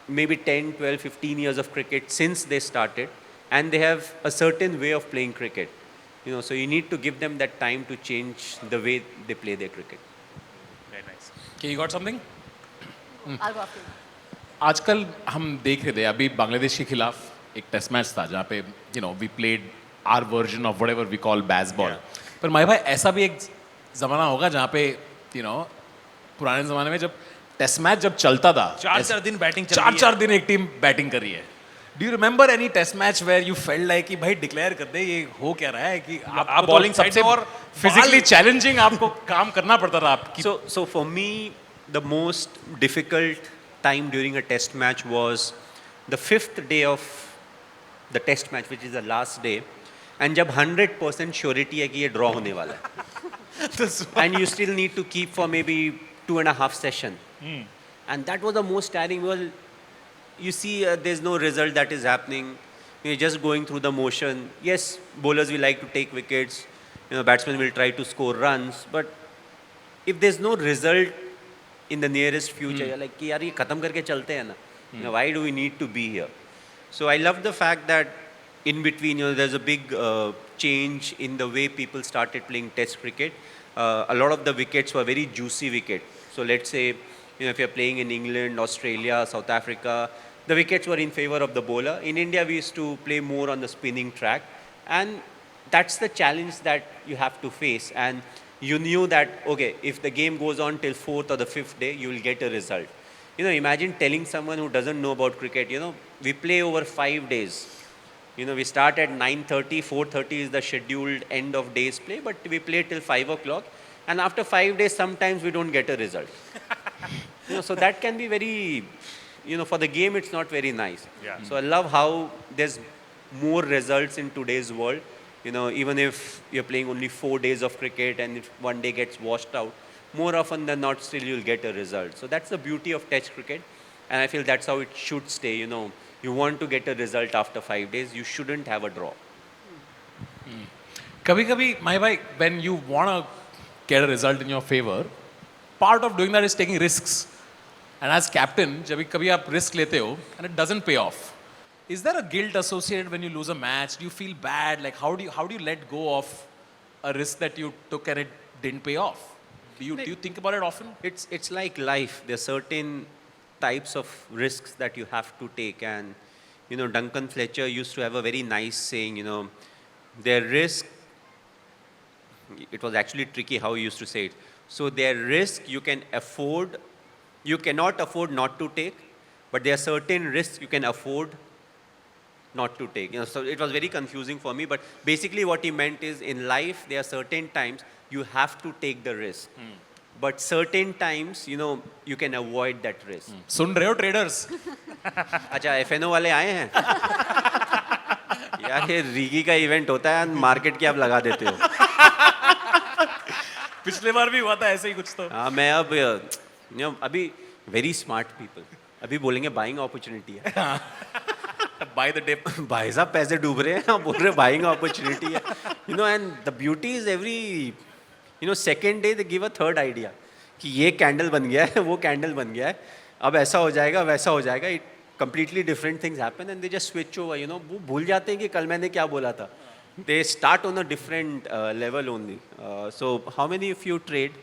maybe 10, 12, 15 years of cricket since they started, and they have a certain way of playing cricket. So you need to give them that time to change the way they play their cricket. Very nice. Okay, you got something? I'll go after you. आजकल हम देख रहे थे अभी बांग्लादेश के खिलाफ एक test match था जहाँ पे we played our version of whatever we call baseball. पर माही भाई ऐसा भी एक ज़माना होगा जहाँ पे पुराने ज़माने में जब टेस्ट मैच जब चलता था 4-4 दिन बैटिंग चल रही है. 4-4 दिन एक टीम बैटिंग कर रही है. Do you remember any test match where you felt like कि भाई डिक्लेयर कर दे ये हो क्या रहा है कि आप bowling side सबसे में और फिजिकली चैलेंजिंग आपको काम करना पड़ता था आपकी. So for me, the most difficult time during a test match was the 5th day of the test match, which is the last day, and जब 100% surety है कि ये draw होने वाला है, and you still need to keep for maybe 2.5 session, and that was the most tiring. Well, you see there's no result that is happening. You're just going through the motion. Yes, bowlers will like to take wickets, batsmen will try to score runs, but if there's no result in the nearest future, you're like कि यार ये खत्म करके चलते हैं ना. Why do we need to be here? So I love the fact that in between, there's a big change in the way people started playing test cricket. A lot of the wickets were very juicy wickets. So let's say, if you're playing in England, Australia, South Africa, the wickets were in favor of the bowler. In India, we used to play more on the spinning track. And that's the challenge that you have to face. And you knew that, okay, if the game goes on till 4th or the 5th day, you will get a result. Imagine telling someone who doesn't know about cricket, we play over 5 days. We start at 9:30, 4:30 is the scheduled end of day's play, but we play till 5 o'clock. And after 5 days, sometimes we don't get a result. So that can be very, for the game, it's not very nice. Yeah. So I love how there's more results in today's world. Even if you're playing only 4 days of cricket and if one day gets washed out, more often than not, still you'll get a result. So that's the beauty of test cricket. And I feel that's how it should stay. You want to get a result after 5 days, you shouldn't have a draw. कभी-कभी माही भाई, when you want to get a result in your favor, part of doing that is taking risks. And as captain, जब कभी आप risk लेते हो and it doesn't pay off, is there a guilt associated when you lose a match? Do you feel bad? Like how do you let go of a risk that you took and it didn't pay off? Do you think about it often? It's like life. There are certain types of risks that you have to take. And, Duncan Fletcher used to have a very nice saying, their risk, it was actually tricky how he used to say it. So their risk you can afford, you cannot afford not to take, but there are certain risks you can afford not to take. So it was very confusing for me, but basically what he meant is in life, there are certain times you have to take the risk. but certain times, you can avoid that risk. सुन रहे हो traders? अच्छा, FNO वाले आए हैं? यार ये रीगी का event होता है, मार्केट की आप लगा देते हो. पिछले बार भी हुआ था ऐसे ही कुछ तो. हाँ, मैं अब अभी वेरी स्मार्ट पीपल अभी बोलेंगे बाइंग अपॉर्चुनिटी है. By the dip. भाई साहब पैसे डूब रहे हैं, आप बोल रहे बाइंग अपॉर्चुनिटी है. And the beauty is every second day they give a third idea कि ये कैंडल बन गया है, वो कैंडल बन गया है, अब ऐसा हो जाएगा, वैसा हो जाएगा. It completely different things happen and they just switch over. वो भूल जाते हैं कि कल मैंने क्या बोला था. They start on a different level only. So how many of you trade?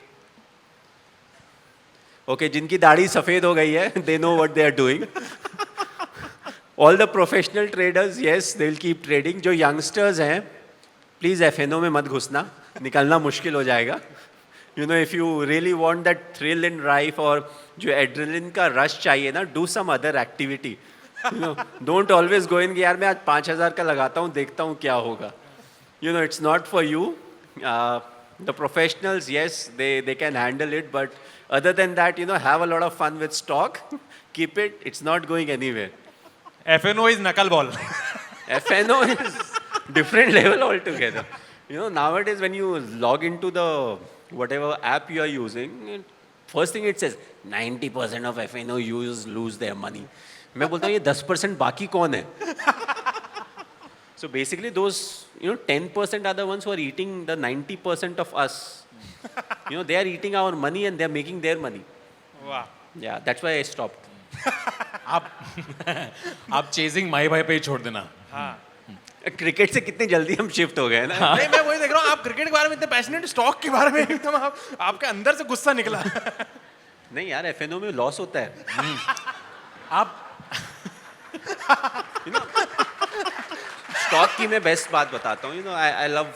Okay, जिनकी दाढ़ी सफ़ेद हो गई है, they know what they are doing. All the professional traders, yes, they will keep trading. जो youngsters हैं, please FNO में मत घुसना, निकलना मुश्किल हो जाएगा. If you really want that thrill in life और जो एड्रेनलिन का रश चाहिए ना, do some other activity. Don't always go in कि यार मैं आज 5,000 का लगाता हूँ, देखता हूँ क्या होगा. It's not for you. The professionals, yes, they can handle it, but other than that, have a lot of fun with stock. Keep it. It's not going anywhere. FNO is knuckle ball. FNO is different level altogether. Nowadays when you log into the whatever app you are using, first thing it says 90% of FNO users lose their money. मैं बोलता हूँ ये 10% बाकी कौन है? So basically those 10% are the ones who are eating the 90% of us. They are eating our money and they are making their money. वाह. Yeah, that's why I stopped. आप chasing माही भाई पे ही छोड़ देना. हाँ. क्रिकेट से कितने जल्दी हम शिफ्ट हो गए ना. नहीं, मैं वही देख रहा हूँ, आप क्रिकेट के बारे में इतने पैशनेट, स्टॉक के बारे में एकदम आपके अंदर से गुस्सा निकला. नहीं यार, FNO में लॉस होता है. आप स्टॉक की मैं बेस्ट बात बताता हूँ. आई लव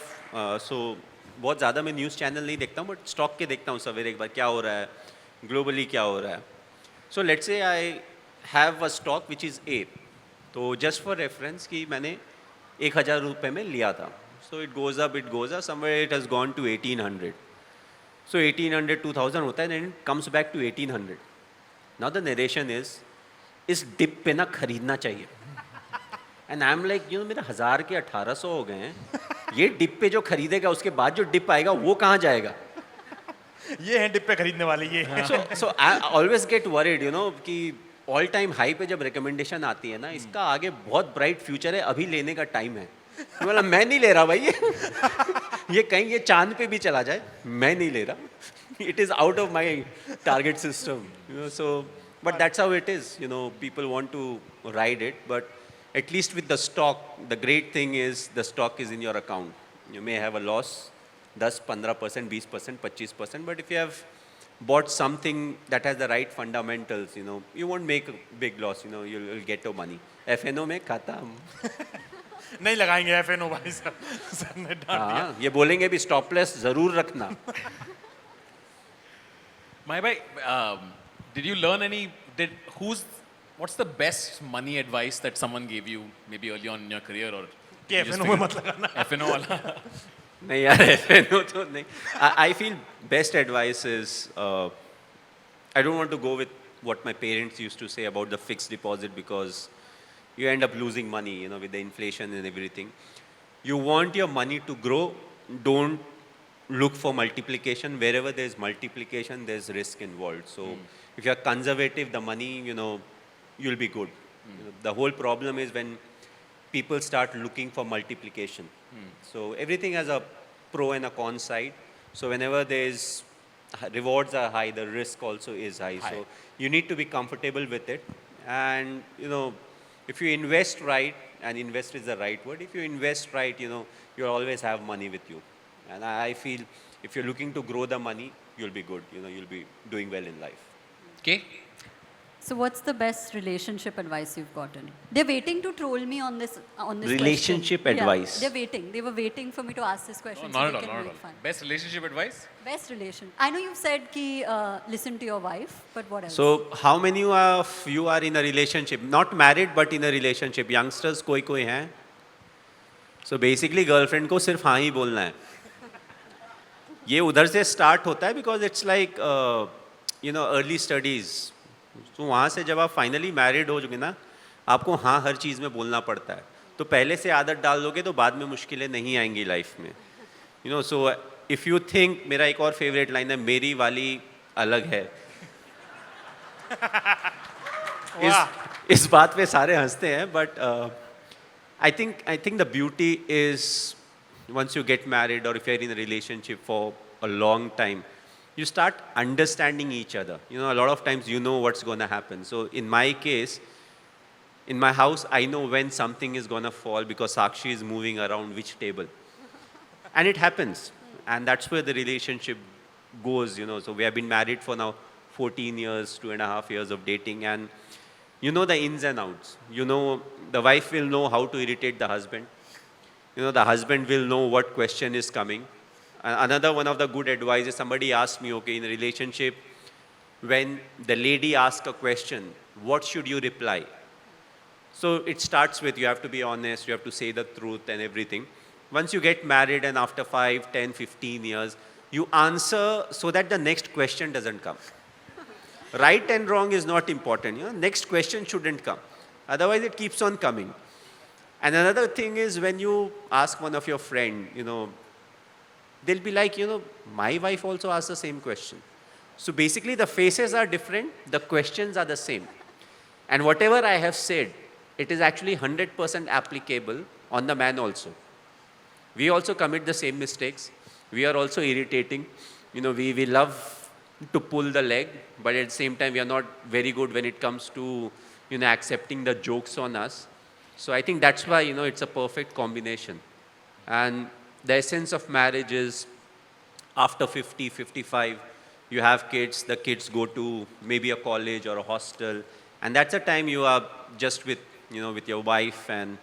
सो बहुत ज़्यादा मैं न्यूज़ चैनल नहीं देखता हूँ, बट स्टॉक के देखता हूँ सवेरे एक बार क्या हो रहा है, ग्लोबली क्या हो रहा है. So let's say I have a stock which is A. तो जस्ट फॉर रेफरेंस कि मैंने 1,000 रुपये में लिया था. So it goes up, somewhere it has gone to 1,800. So 1,800 2,000 होता है, then it comes back to 1,800. Now the narration is इस डिप पे ना खरीदना चाहिए. एंड आई एम लाइक मेरे 1,000 के 1,800 हो गए हैं, ये डिप पे जो खरीदेगा उसके बाद जो डिप आएगा वो कहाँ जाएगा. ये है डिप पे खरीदने वाले, ये है. So I always get worried कि ऑल टाइम हाई पे जब रिकमेंडेशन आती है ना, इसका आगे बहुत ब्राइट फ्यूचर है, अभी लेने का टाइम है. मतलब मैं नहीं ले रहा भाई, ये कहीं ये चांद पे भी चला जाए, मैं नहीं ले रहा. It is out of my target system. So but that's how it is. People want to ride it, but at least with the stock the great thing is the stock is in your account. You may have a loss 10-15%, 20%, 25%, but if you have bought something that has the right fundamentals, you won't make a big loss. You'll get your money. FNO में खत्म. नहीं लगाएंगे FNO भाई साहब, sir ने डांट दिया. हाँ, ये बोलेंगे भी स्टॉपलेस जरूर रखना. माही भाई, did you learn any? What's the best money advice that someone gave you maybe early on in your career, or कि FNO में मत लगाना. FNO वाला? नहीं यार, FNO तो नहीं. I feel best advice is I don't want to go with what my parents used to say about the fixed deposit, because you end up losing money, with the inflation and everything. You want your money to grow. Don't look for multiplication. Wherever there's multiplication, there's risk involved. So if you're conservative, the money, you'll be good. The whole problem is when people start looking for multiplication. So everything has a pro and a con side. So whenever there's rewards are high, the risk also is high. So you need to be comfortable with it. And if you invest right, and invest is the right word, if you invest right, you'll always have money with you. And I feel if you're looking to grow the money, you'll be good. You'll be doing well in life. Okay. So what's the best relationship advice you've gotten? They're waiting to troll me on this Relationship question. advice. Yeah, they're waiting. They were waiting for me to ask this question. No, so not they at all, can not make at all. fun. Best relationship advice? Best relation. I know you've said ki listen to your wife, but what else? So how many of you are in a relationship? Not married, but in a relationship. Youngsters कोई हैं? So basically girlfriend को सिर्फ हाँ ही बोलना है. ये उधर से स्टार्ट होता है because it's like you know early studies. तो वहाँ से जब आप फाइनली मैरिड हो चुके ना, आपको हाँ हर चीज़ में बोलना पड़ता है। तो पहले से आदत डाल दोगे तो बाद में मुश्किलें नहीं आएंगी लाइफ में, you know. So if you think, मेरा एक और फेवरेट लाइन है, मेरी वाली अलग है। इस बात पे सारे हंसते हैं, but I think the beauty is once you get married or if you're in a relationship for a long time, you start understanding each other. You know, a lot of times you know what's going to happen. So in my case, in my house, I know when something is going to fall because Sakshi is moving around which table. And it happens. And that's where the relationship goes, you know. So we have been married for now 14 years, 2.5 years of dating. And you know the ins and outs. You know, the wife will know how to irritate the husband. You know, the husband will know what question is coming. Another one of the good advice is somebody asked me, okay, in a relationship, when the lady asks a question, what should you reply? So it starts with you have to be honest, you have to say the truth and everything. Once you get married and after 5, 10, 15 years, you answer so that the next question doesn't come. Right and wrong is not important. You know, next question shouldn't come. Otherwise, it keeps on coming. And another thing is when you ask one of your friend, you know, they'll be like, you know, my wife also asked the same question. So basically the faces are different, the questions are the same. And whatever I have said, it is actually 100% applicable on the man also. We also commit the same mistakes. We are also irritating. You know, we love to pull the leg, but at the same time we are not very good when it comes to, you know, accepting the jokes on us. So I think that's why, you know, it's a perfect combination. And the essence of marriage is after 50, 55, you have kids, the kids go to maybe a college or a hostel. And that's the time you are just with, you know, with your wife and,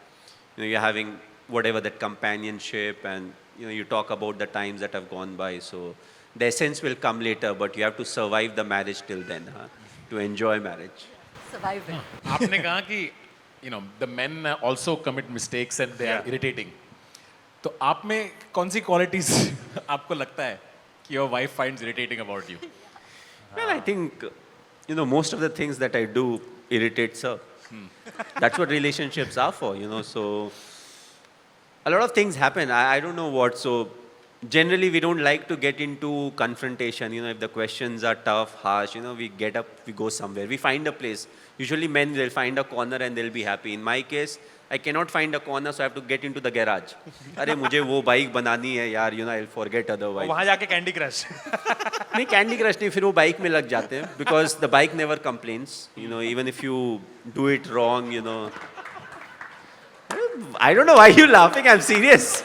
you know, you're having whatever that companionship and, you know, you talk about the times that have gone by. So the essence will come later, but you have to survive the marriage till then, to enjoy marriage. Surviving. आपने कहा कि you know the men also commit mistakes and they are irritating. तो आप में कौन सी qualities आपको लगता है कि your wife finds irritating about you? Well, I think, you know, most of the things that I do irritates her. That's what relationships are for, you know. So a lot of things happen. I don't know what. So generally we don't like to get into confrontation. You know, if the questions are tough, harsh, you know, we get up, we go somewhere. We find a place. Usually men will find a corner and they'll be happy. In my case, I cannot find a corner, so I have to get into the garage. अरे मुझे वो bike बनानी है यार, you know, I'll forget otherwise. वहाँ जाके candy crush. नहीं candy crush नहीं, फिर वो बाइक में लग जाते हैं because the bike never complains. You know, even if you do it wrong, you know. I don't know why you're laughing. I'm serious.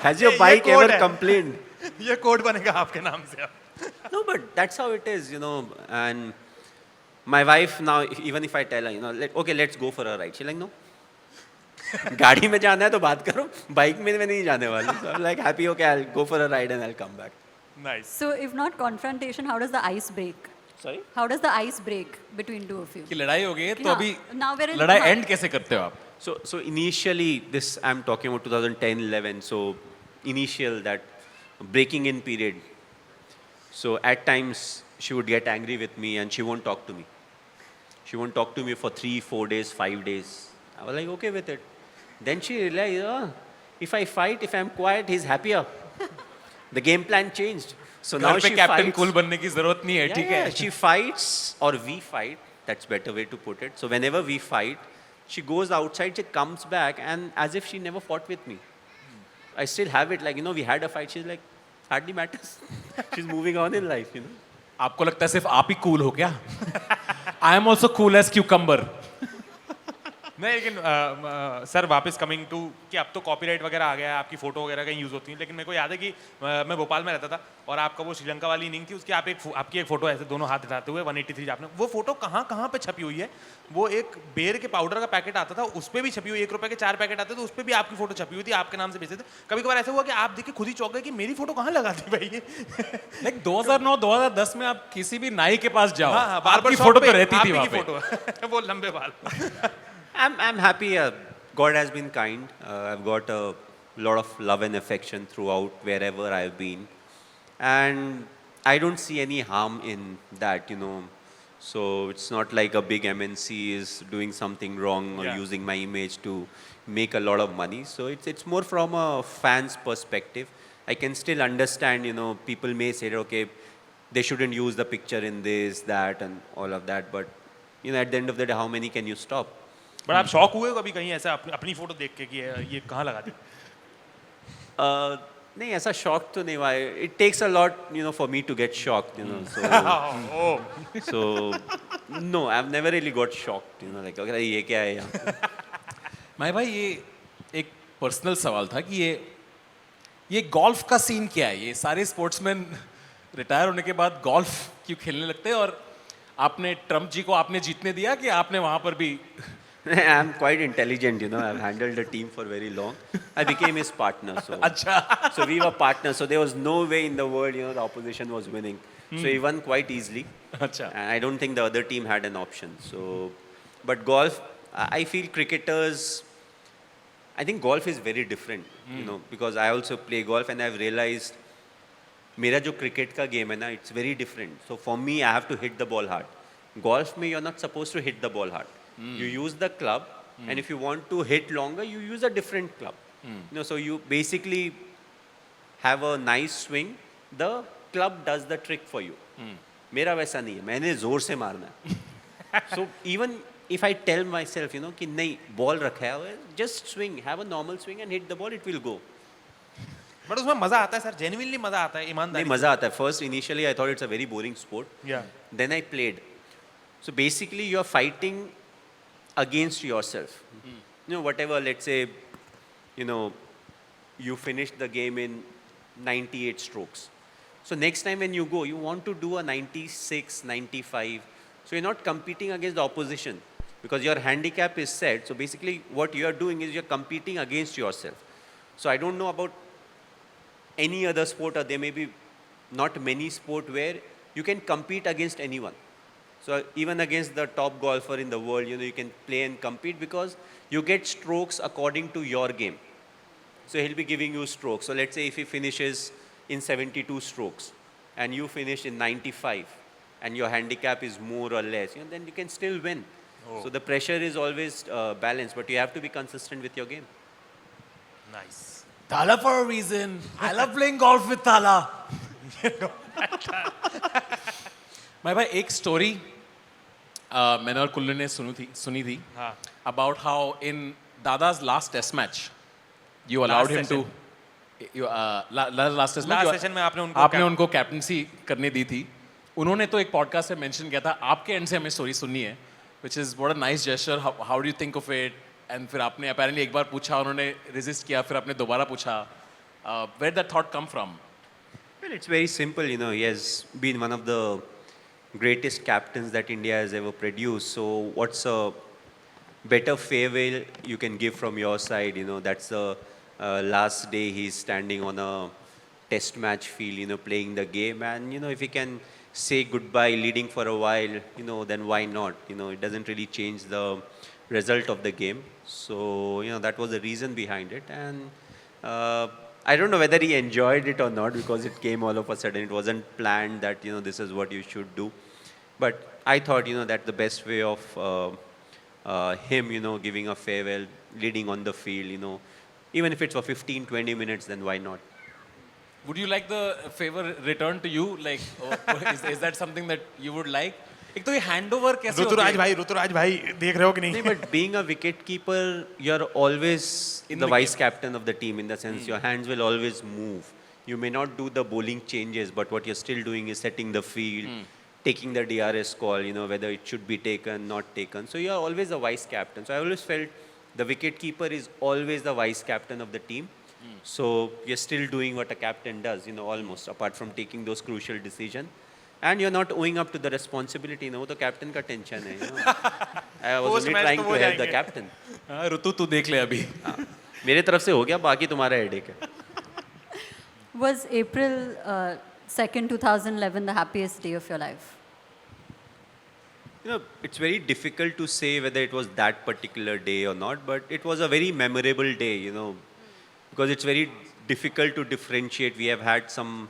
Has your bike ये code ever है। complained? ये कोड बनेगा आपके नाम से अब। No, but that's how it is, you know. And my wife now, even if I tell her, you know, okay, let's go for a ride. She's like, no. गाड़ी में जाना है तो बात करो, बाइक में मैं नहीं जाने वाली. So I'm like, happy, okay, I'll go for a ride and I'll come back. Nice. So if not confrontation, how does the ice break? Sorry? How does the ice break between two of you? कि लड़ाई हो गई है तो हाँ, अभी now we're in- लड़ाई हाँ। end कैसे करते हो आप? So initially, this I'm talking about 2010, 11. So initial that breaking in period. So at times she would get angry with me and she won't talk to me. She won't talk to me for 3, 4 days, 5 days. I was like, okay with it. Then she realized, oh, if I fight, if I'm quiet, he's happier. The game plan changed. So now घर पे she captain fights. Cool बनने की जरूरत नहीं है, Yeah, ठीक yeah, है? she fights or we fight. That's better way to put it. So whenever we fight, she goes outside, she comes back and as if she never fought with me. I still have it like, you know, we had a fight. She's like, hardly matters. She's moving on in life, you know. आपको लगता है सिर्फ आप ही cool हो क्या? I am also cool as cucumber. नहीं लेकिन sir वापस कमिंग टू कि अब तो कॉपीराइट वगैरह आ गया है, आपकी फोटो वगैरह कहीं यूज़ होती है, लेकिन मेरे को याद है कि मैं भोपाल में रहता था और आपका वो श्रीलंका वाली इनिंग थी, उसकी आपकी एक फोटो ऐसे दोनों हाथ दिखाते हुए 183 आपने वो फोटो कहाँ पे छपी हुई है? वो एक बेर के पाउडर का पैकेट आता था, उस पर भी छपी हुई, 1 रुपए के 4 पैकेट आते थे, उस पर भी आपकी फोटो छपी हुई थी, आपके नाम से बेचे थे। कभी कभार ऐसा हुआ कि आप देख के खुद ही चौंक गए कि मेरी फोटो कहाँ लगा दी भाई? लाइक 2009-2010 में आप किसी भी नाई के पास जाओ, हाँ, आपकी फोटो तो रहती थी वहाँ पे। फोटो वो लंबे बाल। I'm happy. God has been kind. I've got a lot of love and affection throughout wherever I've been. And I don't see any harm in that, you know. So it's not like a big MNC is doing something wrong or Yeah. using my image to make a lot of money. So it's more from a fan's perspective. I can still understand, you know, people may say, okay, they shouldn't use the picture in this, that, and all of that. But, you know, at the end of the day, how many can you stop? But आप shock हुए हो कभी कहीं ऐसा अपनी photo देख के कि ये कहाँ लगा दी? नहीं ऐसा शॉक तो नहीं हुआ it takes a lot you know for me to get shocked you know so no I have never really got shocked you know like अगर ये क्या है यहाँ माही भाई ये एक पर्सनल सवाल था कि ये गोल्फ का सीन क्या है? ये सारे स्पोर्ट्समैन रिटायर होने के बाद गोल्फ क्यों खेलने लगते हैं? और आपने ट्रम्प जी को आपने जीतने दिया कि आपने वहां पर भी? I'm quite intelligent, you know. I've handled the team for very long. I became his partner, so. अच्छा. So we were partners. So there was no way in the world, you know, the opposition was winning. So he won quite easily. अच्छा. And I don't think the other team had an option. So, but golf, I feel cricketers. I think golf is very different, you know, because I also play golf and I've realized, मेरा जो cricket का game है ना, it's very different. So for me, I have to hit the ball hard. Golf में you're not supposed to hit the ball hard. You use the club, and if you want to hit longer, you use a different club. You know, so you basically have a nice swing. The club does the trick for you. मेरा वैसा नहीं है, मैंने जोर से मारना है. So even if I tell myself, you know, कि नहीं ball रखा है, just swing, have a normal swing and hit the ball, it will go. But उसमें मजा आता है सर, जेन्युइनली मजा आता है, ईमानदारी नहीं मजा आता है. First, initially, I thought it's a very boring sport. Yeah. Then I played. So basically, you're fighting against yourself. You know, whatever, let's say, you know, you finished the game in 98 strokes. So next time when you go, you want to do a 96, 95. So you're not competing against the opposition because your handicap is set. So basically what you're doing is you're competing against yourself. So I don't know about any other sport, or there may be not many sport where you can compete against anyone. So even against the top golfer in the world, you know, you can play and compete because you get strokes according to your game. So he'll be giving you strokes. So let's say if he finishes in 72 strokes and you finish in 95 and your handicap is more or less, you know, then you can still win. So the pressure is always balanced, but you have to be consistent with your game. Nice. Thala for a reason. I love playing golf with Thala. माही भाई एक story मैंने और कुल्लू ने सुनी थी हाँ. about how in Dada's last test match you allowed him to last test match Last session में आपने उनको कैप्टनसी करने दी थी. उन्होंने तो एक पॉडकास्ट में मेंशन किया था, आपके एंड से हमें स्टोरी सुननी है, which is what a nice gesture. How do you think of it? And फिर आपने apparently एक बार पूछा, उन्होंने resist किया, फिर आपने दोबारा पूछा. Where did that thought come from? Well, it's very simple, you know. He has been one of the greatest captains that India has ever produced. So what's a better farewell you can give from your side? You know, that's the last day he's standing on a test match field, you know, playing the game. And, you know, if he can say goodbye leading for a while, you know, then why not? You know, it doesn't really change the result of the game. So, you know, that was the reason behind it. And I don't know whether he enjoyed it or not because it came all of a sudden. It wasn't planned that, you know, this is what you should do. But I thought, you know, that the best way of him, you know, giving a farewell, leading on the field, you know, even if it's for 15, 20 minutes, then why not? Would you like the favor returned to you? Like, is that something that you would like? एक तो ये handover कैसे होती है? ऋतुराज भाई देख रहे हो कि No, नहीं? but being a wicket keeper, you're always In the the vice captain of the team in the sense your hands will always move. You may not do the bowling changes, but what you're still doing is setting the field, taking the DRS call, you know, whether it should be taken, not taken. So you're always a vice captain. So I always felt the wicket keeper is always the vice captain of the team. So you're still doing what a captain does, you know, almost, apart from taking those crucial decisions. And you're not owing up to the responsibility. You know, the captain का tension है. You know. I was only trying to help the captain. ऋतु तू देख ले अभी. मेरे तरफ से हो गया, बाकी तुम्हारा headache है. Was April 2nd, 2011 the happiest day of your life? You know, it's very difficult to say whether it was that particular day or not, but it was a very memorable day, you know, because it's very difficult to differentiate. We have had some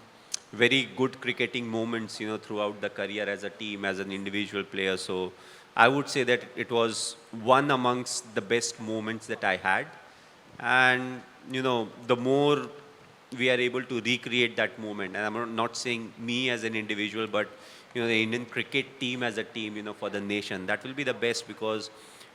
very good cricketing moments, throughout the career as a team, as an individual player. So I would say that it was one amongst the best moments that I had. And, the more we are able to recreate that moment, and I'm not saying me as an individual, but, the Indian cricket team as a team, for the nation, that will be the best, because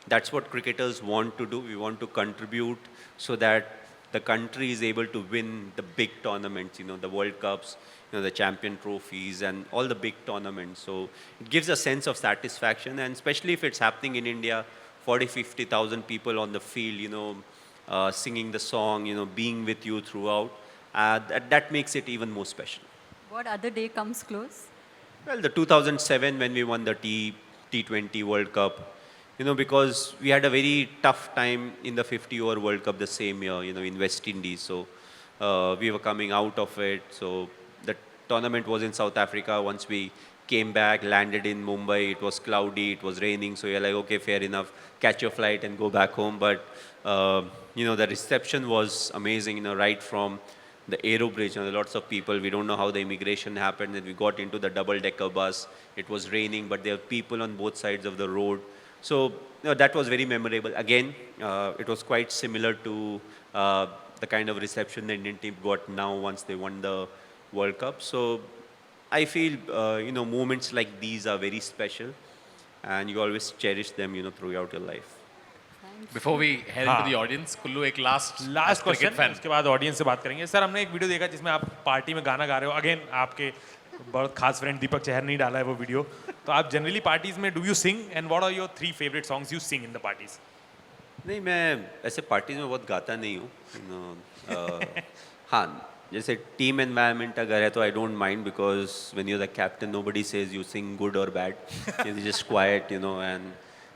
that's what cricketers want to do. We want to contribute so that the country is able to win the big tournaments, the World Cups, the champion trophies and all the big tournaments. So it gives a sense of satisfaction, and especially if it's happening in India, 40, 50,000 people on the field, singing the song, being with you throughout, that makes it even more special. What other day comes close? Well, the 2007 when we won the T20 World Cup, because we had a very tough time in the 50-over World Cup the same year, in West Indies. So we were coming out of it. So the tournament was in South Africa. Once we came back, landed in Mumbai, it was cloudy, it was raining. So you're like, okay, fair enough, catch your flight and go back home. But, the reception was amazing, right from the Aero Bridge, lots of people, we don't know how the immigration happened, and we got into the double-decker bus. It was raining, but there were people on both sides of the road. So that was very memorable. Again, it was quite similar to the kind of reception the Indian team got now once they won the World Cup. So I feel, moments like these are very special, and you always cherish them, throughout your life. Before we head into the audience, Kullu, एक last question, fan. उसके बाद audience से बात करेंगे. Sir, हमने एक video देखा जिसमें आप पार्टी में गाना गा रहे हो. अगेन आपके बहुत खास फ्रेंड दीपक चहर ने डाला है वो वीडियो. तो आप जनरली पार्टीज में do you sing, and what are your 3 favourite songs you sing in the parties? नहीं, मैं ऐसे पार्टीज में बहुत गाता नहीं हूँ. हाँ, जैसे टीम एनवायरनमेंट अगर है तो I don't mind, because when you are the captain nobody says you sing good or bad. You just quite, and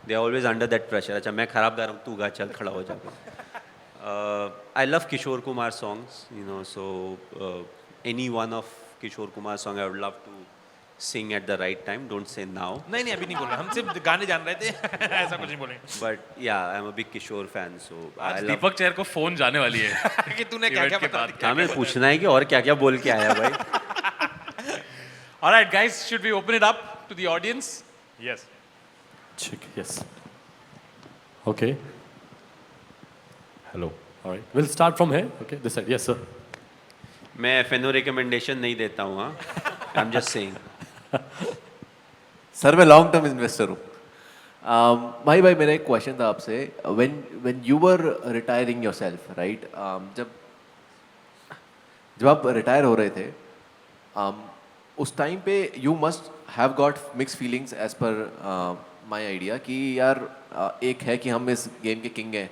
they are always under that pressure. अच्छा, मैं खराब गा रहा हूँ, तू गा, चल खड़ा हो जाकर. I love Kishore Kumar songs, so any one of Kishore Kumar song I would love to sing at the right time. Don't say now. नहीं अभी नहीं बोल रहा, हम सिर्फ गाने जान रहे थे. ऐसा कुछ नहीं बोलेंगे. But yeah, I'm a big Kishore fan, so I love. Deepak Chahar को फोन जाने वाली है कि तूने क्या-क्या बता दिया. हमें पूछना है कि और क्या-क्या बोल के आया भाई. All right, guys, should we open it up to the audience? Yes. Check, yes. Okay. Hello. All right. We'll start from here. Okay, this side. Yes, sir. मैं FNO recommendation नहीं देता हूँ, हाँ. I'm just saying. सर, मैं long term investor हूँ. भाई मेरा एक क्वेश्चन था आपसे. when you were retiring yourself, right? जब आप रिटायर हो रहे थे, उस टाइम पे you must have got mix feelings as per my idea कि यार एक है कि हम इस गेम के किंग हैं,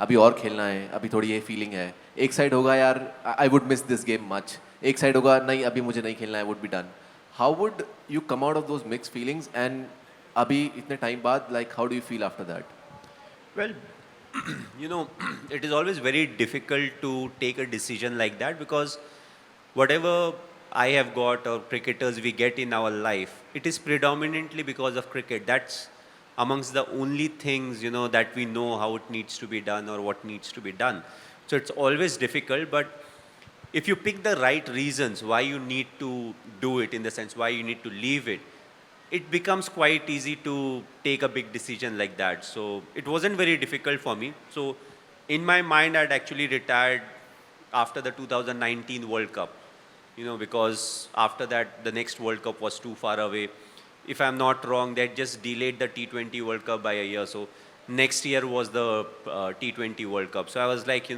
अभी और खेलना है, अभी थोड़ी ये फीलिंग है. एक साइड होगा यार I would miss this game much, एक साइड होगा नहीं अभी मुझे नहीं खेलना है, would be done. How would you come out of those mix feelings, and अभी इतने टाइम बाद like how do you feel after that? Well, it is always very difficult to take a decision like that, because whatever I have got or cricketers we get in our life, it is predominantly because of cricket. That's amongst the only things, that we know how it needs to be done or what needs to be done. So it's always difficult, but if you pick the right reasons why you need to do it, in the sense why you need to leave it, it becomes quite easy to take a big decision like that. So it wasn't very difficult for me. So in my mind, I'd actually retired after the 2019 World Cup, because after that, the next World Cup was too far away. If I'm not wrong, they had just delayed the T20 World Cup by a year. So next year was the T20 World Cup. So I was like,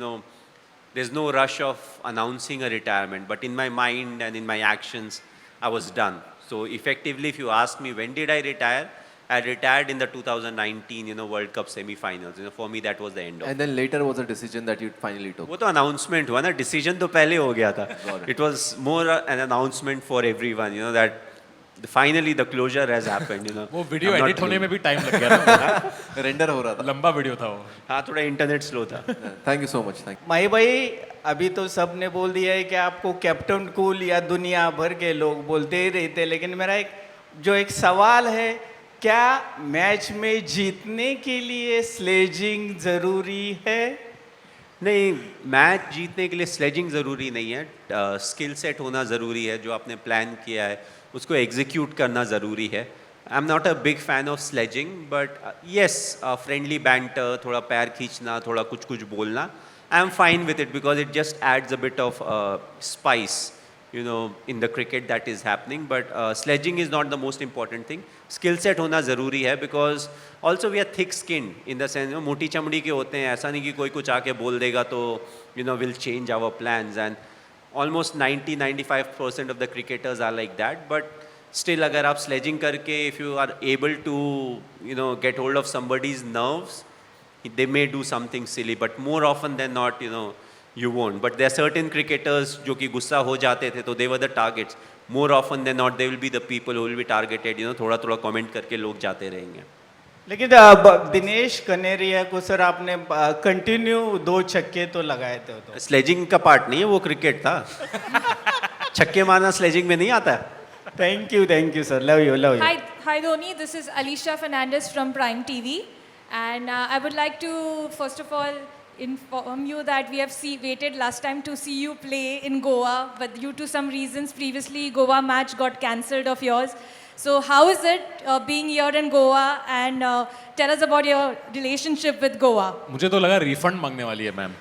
there's no rush of announcing a retirement. But in my mind and in my actions, I was done. So effectively, if you ask me, when did I retire? I retired in the 2019, World Cup semi-finals. For me, that was the end of it. And then later was a decision that you finally took. वो तो announcement हुआ ना, decision तो पहले हो गया था. It was more an announcement for everyone, that finally the closure has happened. वो वीडियो I'm not एडिट होने doing- में भी टाइम लग गया ना. रेंडर हो रहा था. लंबा वीडियो था वो. हाँ, थोड़ा इंटरनेट स्लो था. Thank you so much. Thank Mahi भाई, अभी तो सब ने बोल दिया है कि आपको कैप्टन कूल या दुनिया भर के लोग बोलते ही रहते, लेकिन मेरा एक सवाल है, क्या मैच में जीतने के लिए स्लेजिंग ज़रूरी है? नहीं, मैच जीतने के लिए स्लेजिंग ज़रूरी नहीं है, स्किल सेट होना ज़रूरी है, जो आपने प्लान किया है उसको एग्जीक्यूट करना ज़रूरी है. आई am not a big fan of sledging, but yes, friendly banter, थोड़ा पैर खींचना, थोड़ा कुछ कुछ बोलना, I am fine with it because it just adds a bit of spice, you know, in the cricket that is happening. But sledging is not the most important thing. Skill set होना ज़रूरी है because also we are thick skinned in the sense, मोटी चमड़ी के होते हैं, ऐसा नहीं कि कोई कुछ आके बोल देगा तो you know will change our plans, and almost 90-95% of the cricketers are like that. But still अगर आप sledging करके if you are able to you know get hold of somebody's nerves, they may do something silly, but more often than not, you know, you won't. But there are certain cricketers जो कि गुस्सा हो जाते थे तो they were the targets. More often than not, they will be the people who will be targeted. You know, थोड़ा थोड़ा comment करके लोग जाते रहेंगे. लेकिन दिनेश कनेरिया को सर आपने कंटिन्यू 2 छक्के तो लगाए थे तो. स्लेजिंग का पार्ट नहीं है वो, क्रिकेट था. छक्के मारना स्लेजिंग में नहीं आता है. Thank you sir, love you. Hi Dhoni, this is Alicia Fernandez from Prime TV, and I would like to first of all inform you that we have waited last time to see you play in Goa, but due to some reasons previously Goa match got cancelled of yours. So how is it being here in Goa, and tell us about your relationship with Goa. मुझे तो लगा refund मांगने वाली है ma'am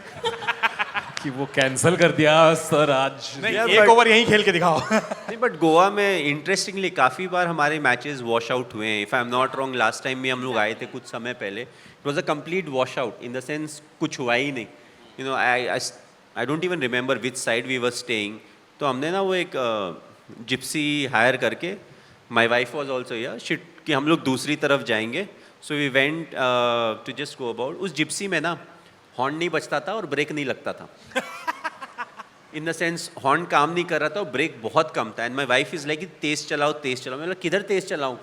कि वो cancel कर दिया सर आज. नहीं, एक ओवर यहीं खेल के दिखाओ. नहीं, बट गोवा में इंटरेस्टिंगली काफ़ी बार हमारे मैचेस वॉश आउट हुए हैं. If I am not wrong, last time भी हम लोग आए थे कुछ समय पहले. It was a complete wash out in the sense कुछ हुआ ही नहीं. You know, I don't even remember which side we were staying. तो हमने ना वो एक जिप्सी हायर करके, my wife was also here, शिट कि हम लोग दूसरी तरफ जाएंगे. So we went to just go about. उस जिप्सी में ना हॉर्न नहीं बजता था और ब्रेक नहीं लगता था. इन द सेंस हॉर्न काम नहीं कर रहा था और ब्रेक बहुत कम था. And my wife is like तेज़ चलाओ तेज़ चलाओ. मैं किधर तेज़ चलाऊँ?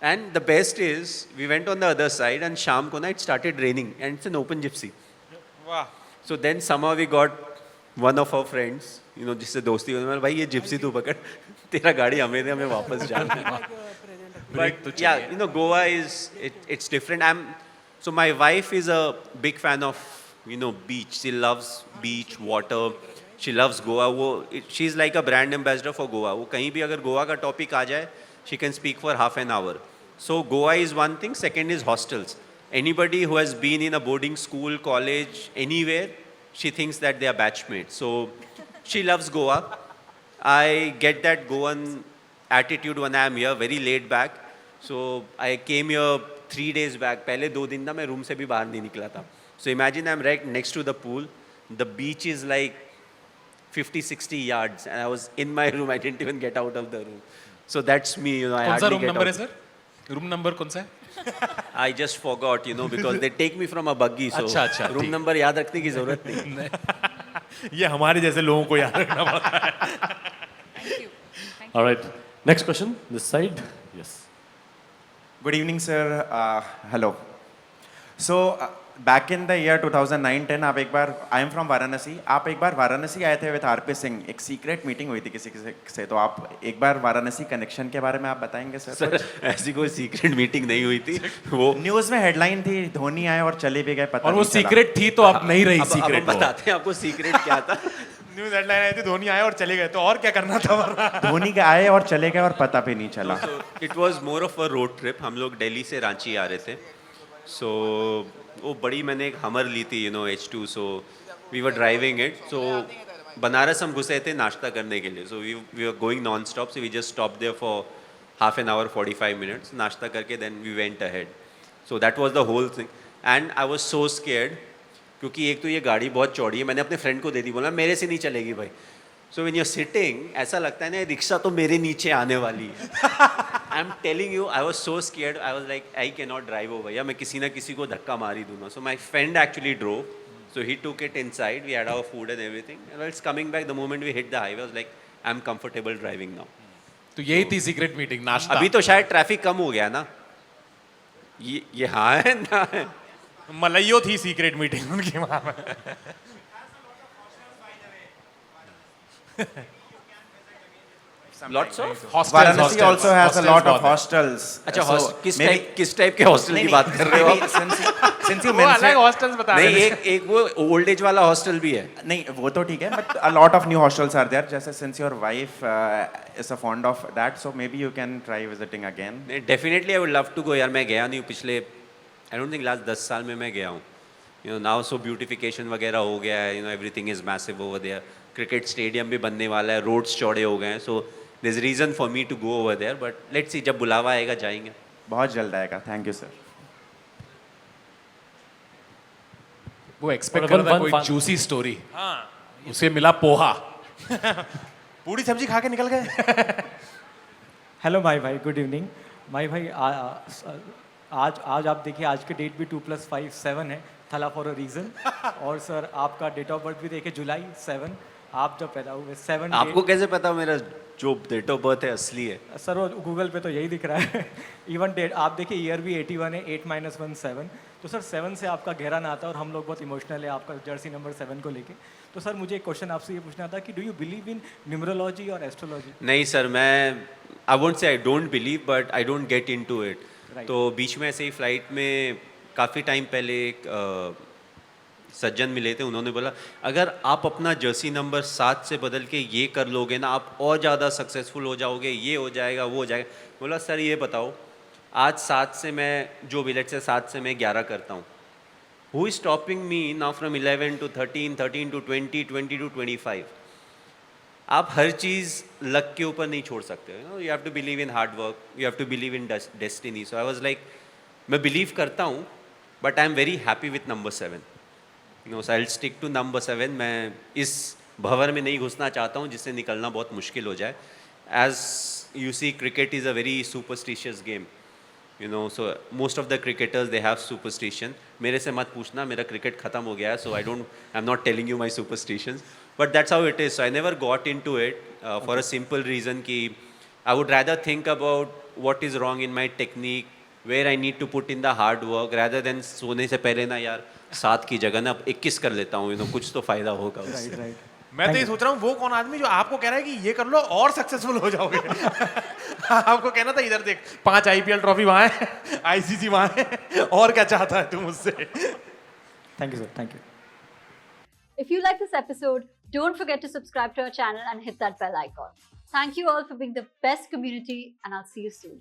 And the best is we went on the other side and शाम को ना it started raining and it's an open Gypsy. वाह. So then somehow we got one of our friends, you know, जिससे दोस्ती हुई. मैं भाई ये जिप्सी तू पकड़, तेरा गाड़ी हमें वापस जाना है. बट या you know Goa is it's different. I am So my wife is a big fan of, you know, beach. She loves beach, water. She loves Goa. She's like a brand ambassador for Goa. वो कहीं भी अगर गोवा का topic आ जाए, she can speak for half an hour. So Goa is one thing. Second is hostels. Anybody who has been in a boarding school, college, anywhere, she thinks that they are batchmates. So she loves Goa. I get that Goan attitude when I am here, very laid back. So I came here 3 days back. पहले 2 दिन ना मैं room से भी बाहर नहीं निकला था. So imagine I'm right next to the pool. The beach is like 50-60 yards and I was in my room. I didn't even get out of the room. So that's me, you know. I कौन सा hardly room get number है out. Sir? Room number कौन सा है? I just forgot, you know, because they take me from a buggy. So अच्छा, room ठीक. Number याद रखने की जरूरत नहीं. ये हमारे जैसे लोगों को याद रखना पड़ता है. Thank you. All right. Next question, this side. Yes. Good evening, sir. Hello. So, back in the year 2009-10, आप एक बार, I am from वाराणसी, आप एक बार वाराणसी आए थे विद आरपी सिंह. एक सीक्रेट मीटिंग हुई थी किसी से, तो आप एक बार वाराणसी कनेक्शन के बारे में आप बताएंगे सर? सर ऐसी कोई सीक्रेट मीटिंग नहीं हुई थी. वो न्यूज़ में हेडलाइन थी, धोनी आए और चले भी गए, पता और वो नहीं चला. सीक्रेट थी तो अब नहीं रही अब सीक्रेट. हम बताते हैं आपको सीक्रेट क्या था. न्यूज़ हेडलाइन आई थी, धोनी आए और चले गए, तो और क्या करना था वरना. धोनी के आए और चले गए और पता भी नहीं चला. It was more of a road trip. हम लोग दिल्ली से रांची आ रहे थे. सो वो बड़ी मैंने एक हमर ली थी, you know, H2. So we were driving it. So Banaras हम घुसे थे नाश्ता करने के लिए. So we were going non stop. So we just stop there for half an hour 45 minutes. नाश्ता करके then we went ahead. So that was the whole thing. And I was so scared क्योंकि एक तो ये गाड़ी बहुत चौड़ी है. मैंने अपने फ्रेंड को दे दी, बोला मेरे से नहीं चलेगी भाई. So when you are sitting ऐसा लगता है ना रिक्शा तो मेरे नीचे आने वाली है. I am telling you, I was so scared. I was like I can not drive over. या मैं किसी ना किसी को धक्का मार ही दूंगा. So my friend actually drove. So he took it inside. We had our food and everything. And it's coming back the moment we hit the highway. I was like I am comfortable driving now. तो यही थी secret meeting, नाश्ता. अभी तो शायद traffic कम हो गया ना. ये हाँ है ना है. मलइयो थी सीक्रेट मीटिंग उनकी वहाँ में. Lots of? Varanasi also has a lot of hostels. अच्छा So maybe- किस टाइप के हॉस्टल की बात कर रहे हो आप? since you वो अलग mentioned हॉस्टल्स बता रहे नहीं, हैं एक वो ओल्ड एज वाला हॉस्टल भी है. नहीं वो तो ठीक है but a lot of new hostels are there जैसे since your wife is a fond of that so maybe you can try visiting again. Definitely I would love to go यार. मैं गया नहीं हूँ पिछले, आई डोंट थिंक लास्ट 10 साल में मैं गया हूँ. You know now so beautification वगैरह हो गया है. You know everything is massive over there. Cricket stadium भी बनने वाला है, रोड्स चौड़े हो गए हैं. So there is reason for me to go over there, but let's see, जब बुलावा आएगा जाएंगे. बहुत जल्द आएगा. Thank you sir. वो एक्सपेक्ट और कर रहा था one कोई fun- जूसी स्टोरी, हाँ उसे मिला पोहा. पूरी सब्जी खा के निकल गए हेलो माही भाई, गुड इवनिंग. माही भाई आज आप देखिए, आज के डेट भी 2+5 7 है, थला फॉर अ रीज़न. और सर आपका डेट ऑफ बर्थ भी देखिए जुलाई 7, आप जब पैदा हुए 7 आपको कैसे पता मेरा जो डेट ऑफ बर्थ है असली है? सर वो गूगल पे तो यही दिख रहा है. इवन डेट आप देखिए, ईयर भी 81 है, 8 - 1 7. तो सर 7 से आपका गहरा नाता, और हम लोग बहुत इमोशनल है आपका जर्सी नंबर 7 को लेके. तो सर मुझे एक क्वेश्चन आपसे ये पूछना था कि do you believe in numerology और एस्ट्रोलॉजी? नहीं सर, मैं I won't say I don't believe, but I don't get into it. Right. तो बीच में ऐसे ही फ्लाइट में काफ़ी टाइम पहले एक सज्जन मिले थे. उन्होंने बोला अगर आप अपना जर्सी नंबर 7 से बदल के ये कर लोगे ना, आप और ज़्यादा सक्सेसफुल हो जाओगे, ये हो जाएगा, वो हो जाएगा. बोला सर ये बताओ, आज 7 से मैं जो बिलेट से 7 से मैं 11 करता हूँ, who is stopping me now from 11 to 13, 13 to 20, 20 to 25? आप हर चीज़ लक के ऊपर नहीं छोड़ सकते. You have to believe in hard work, you have to believe in destiny. So I was like, मैं बिलीव करता हूँ but I am very happy with number 7. No, so I will stick to number 7. मैं इस भंवर में नहीं घुसना चाहता हूँ जिससे निकलना बहुत मुश्किल हो जाए. As you see, cricket is a very superstitious game. You know, so most of the cricketers they have superstition. मेरे से मत पूछना, मेरा क्रिकेट ख़त्म हो गया है. So I am not telling you my superstitions, but that's how it is. So I never got in to it for a simple reason कि I would rather think about what is wrong in my technique, where I need to put in the hard work, rather than सोने से पहले ना यार 7 की जगह ना 21 कर लेता हूँ. यू नो, कुछ तो फ़ायदा होगा उससे. राइट. मैं तो ये सोच रहा हूँ, वो कौन आदमी जो आपको कह रहा है कि ये कर लो और सक्सेसफुल हो जाओगे आपको कहना था इधर देख 5 IPL ट्रॉफी वहाँ है, ICC वहाँ है, और क्या चाहता है तू मुझसे? Thank you sir, thank you. If you like this episode, don't forget to subscribe to our channel and hit that bell icon. Thank you all for being the best community, and I'll see you soon.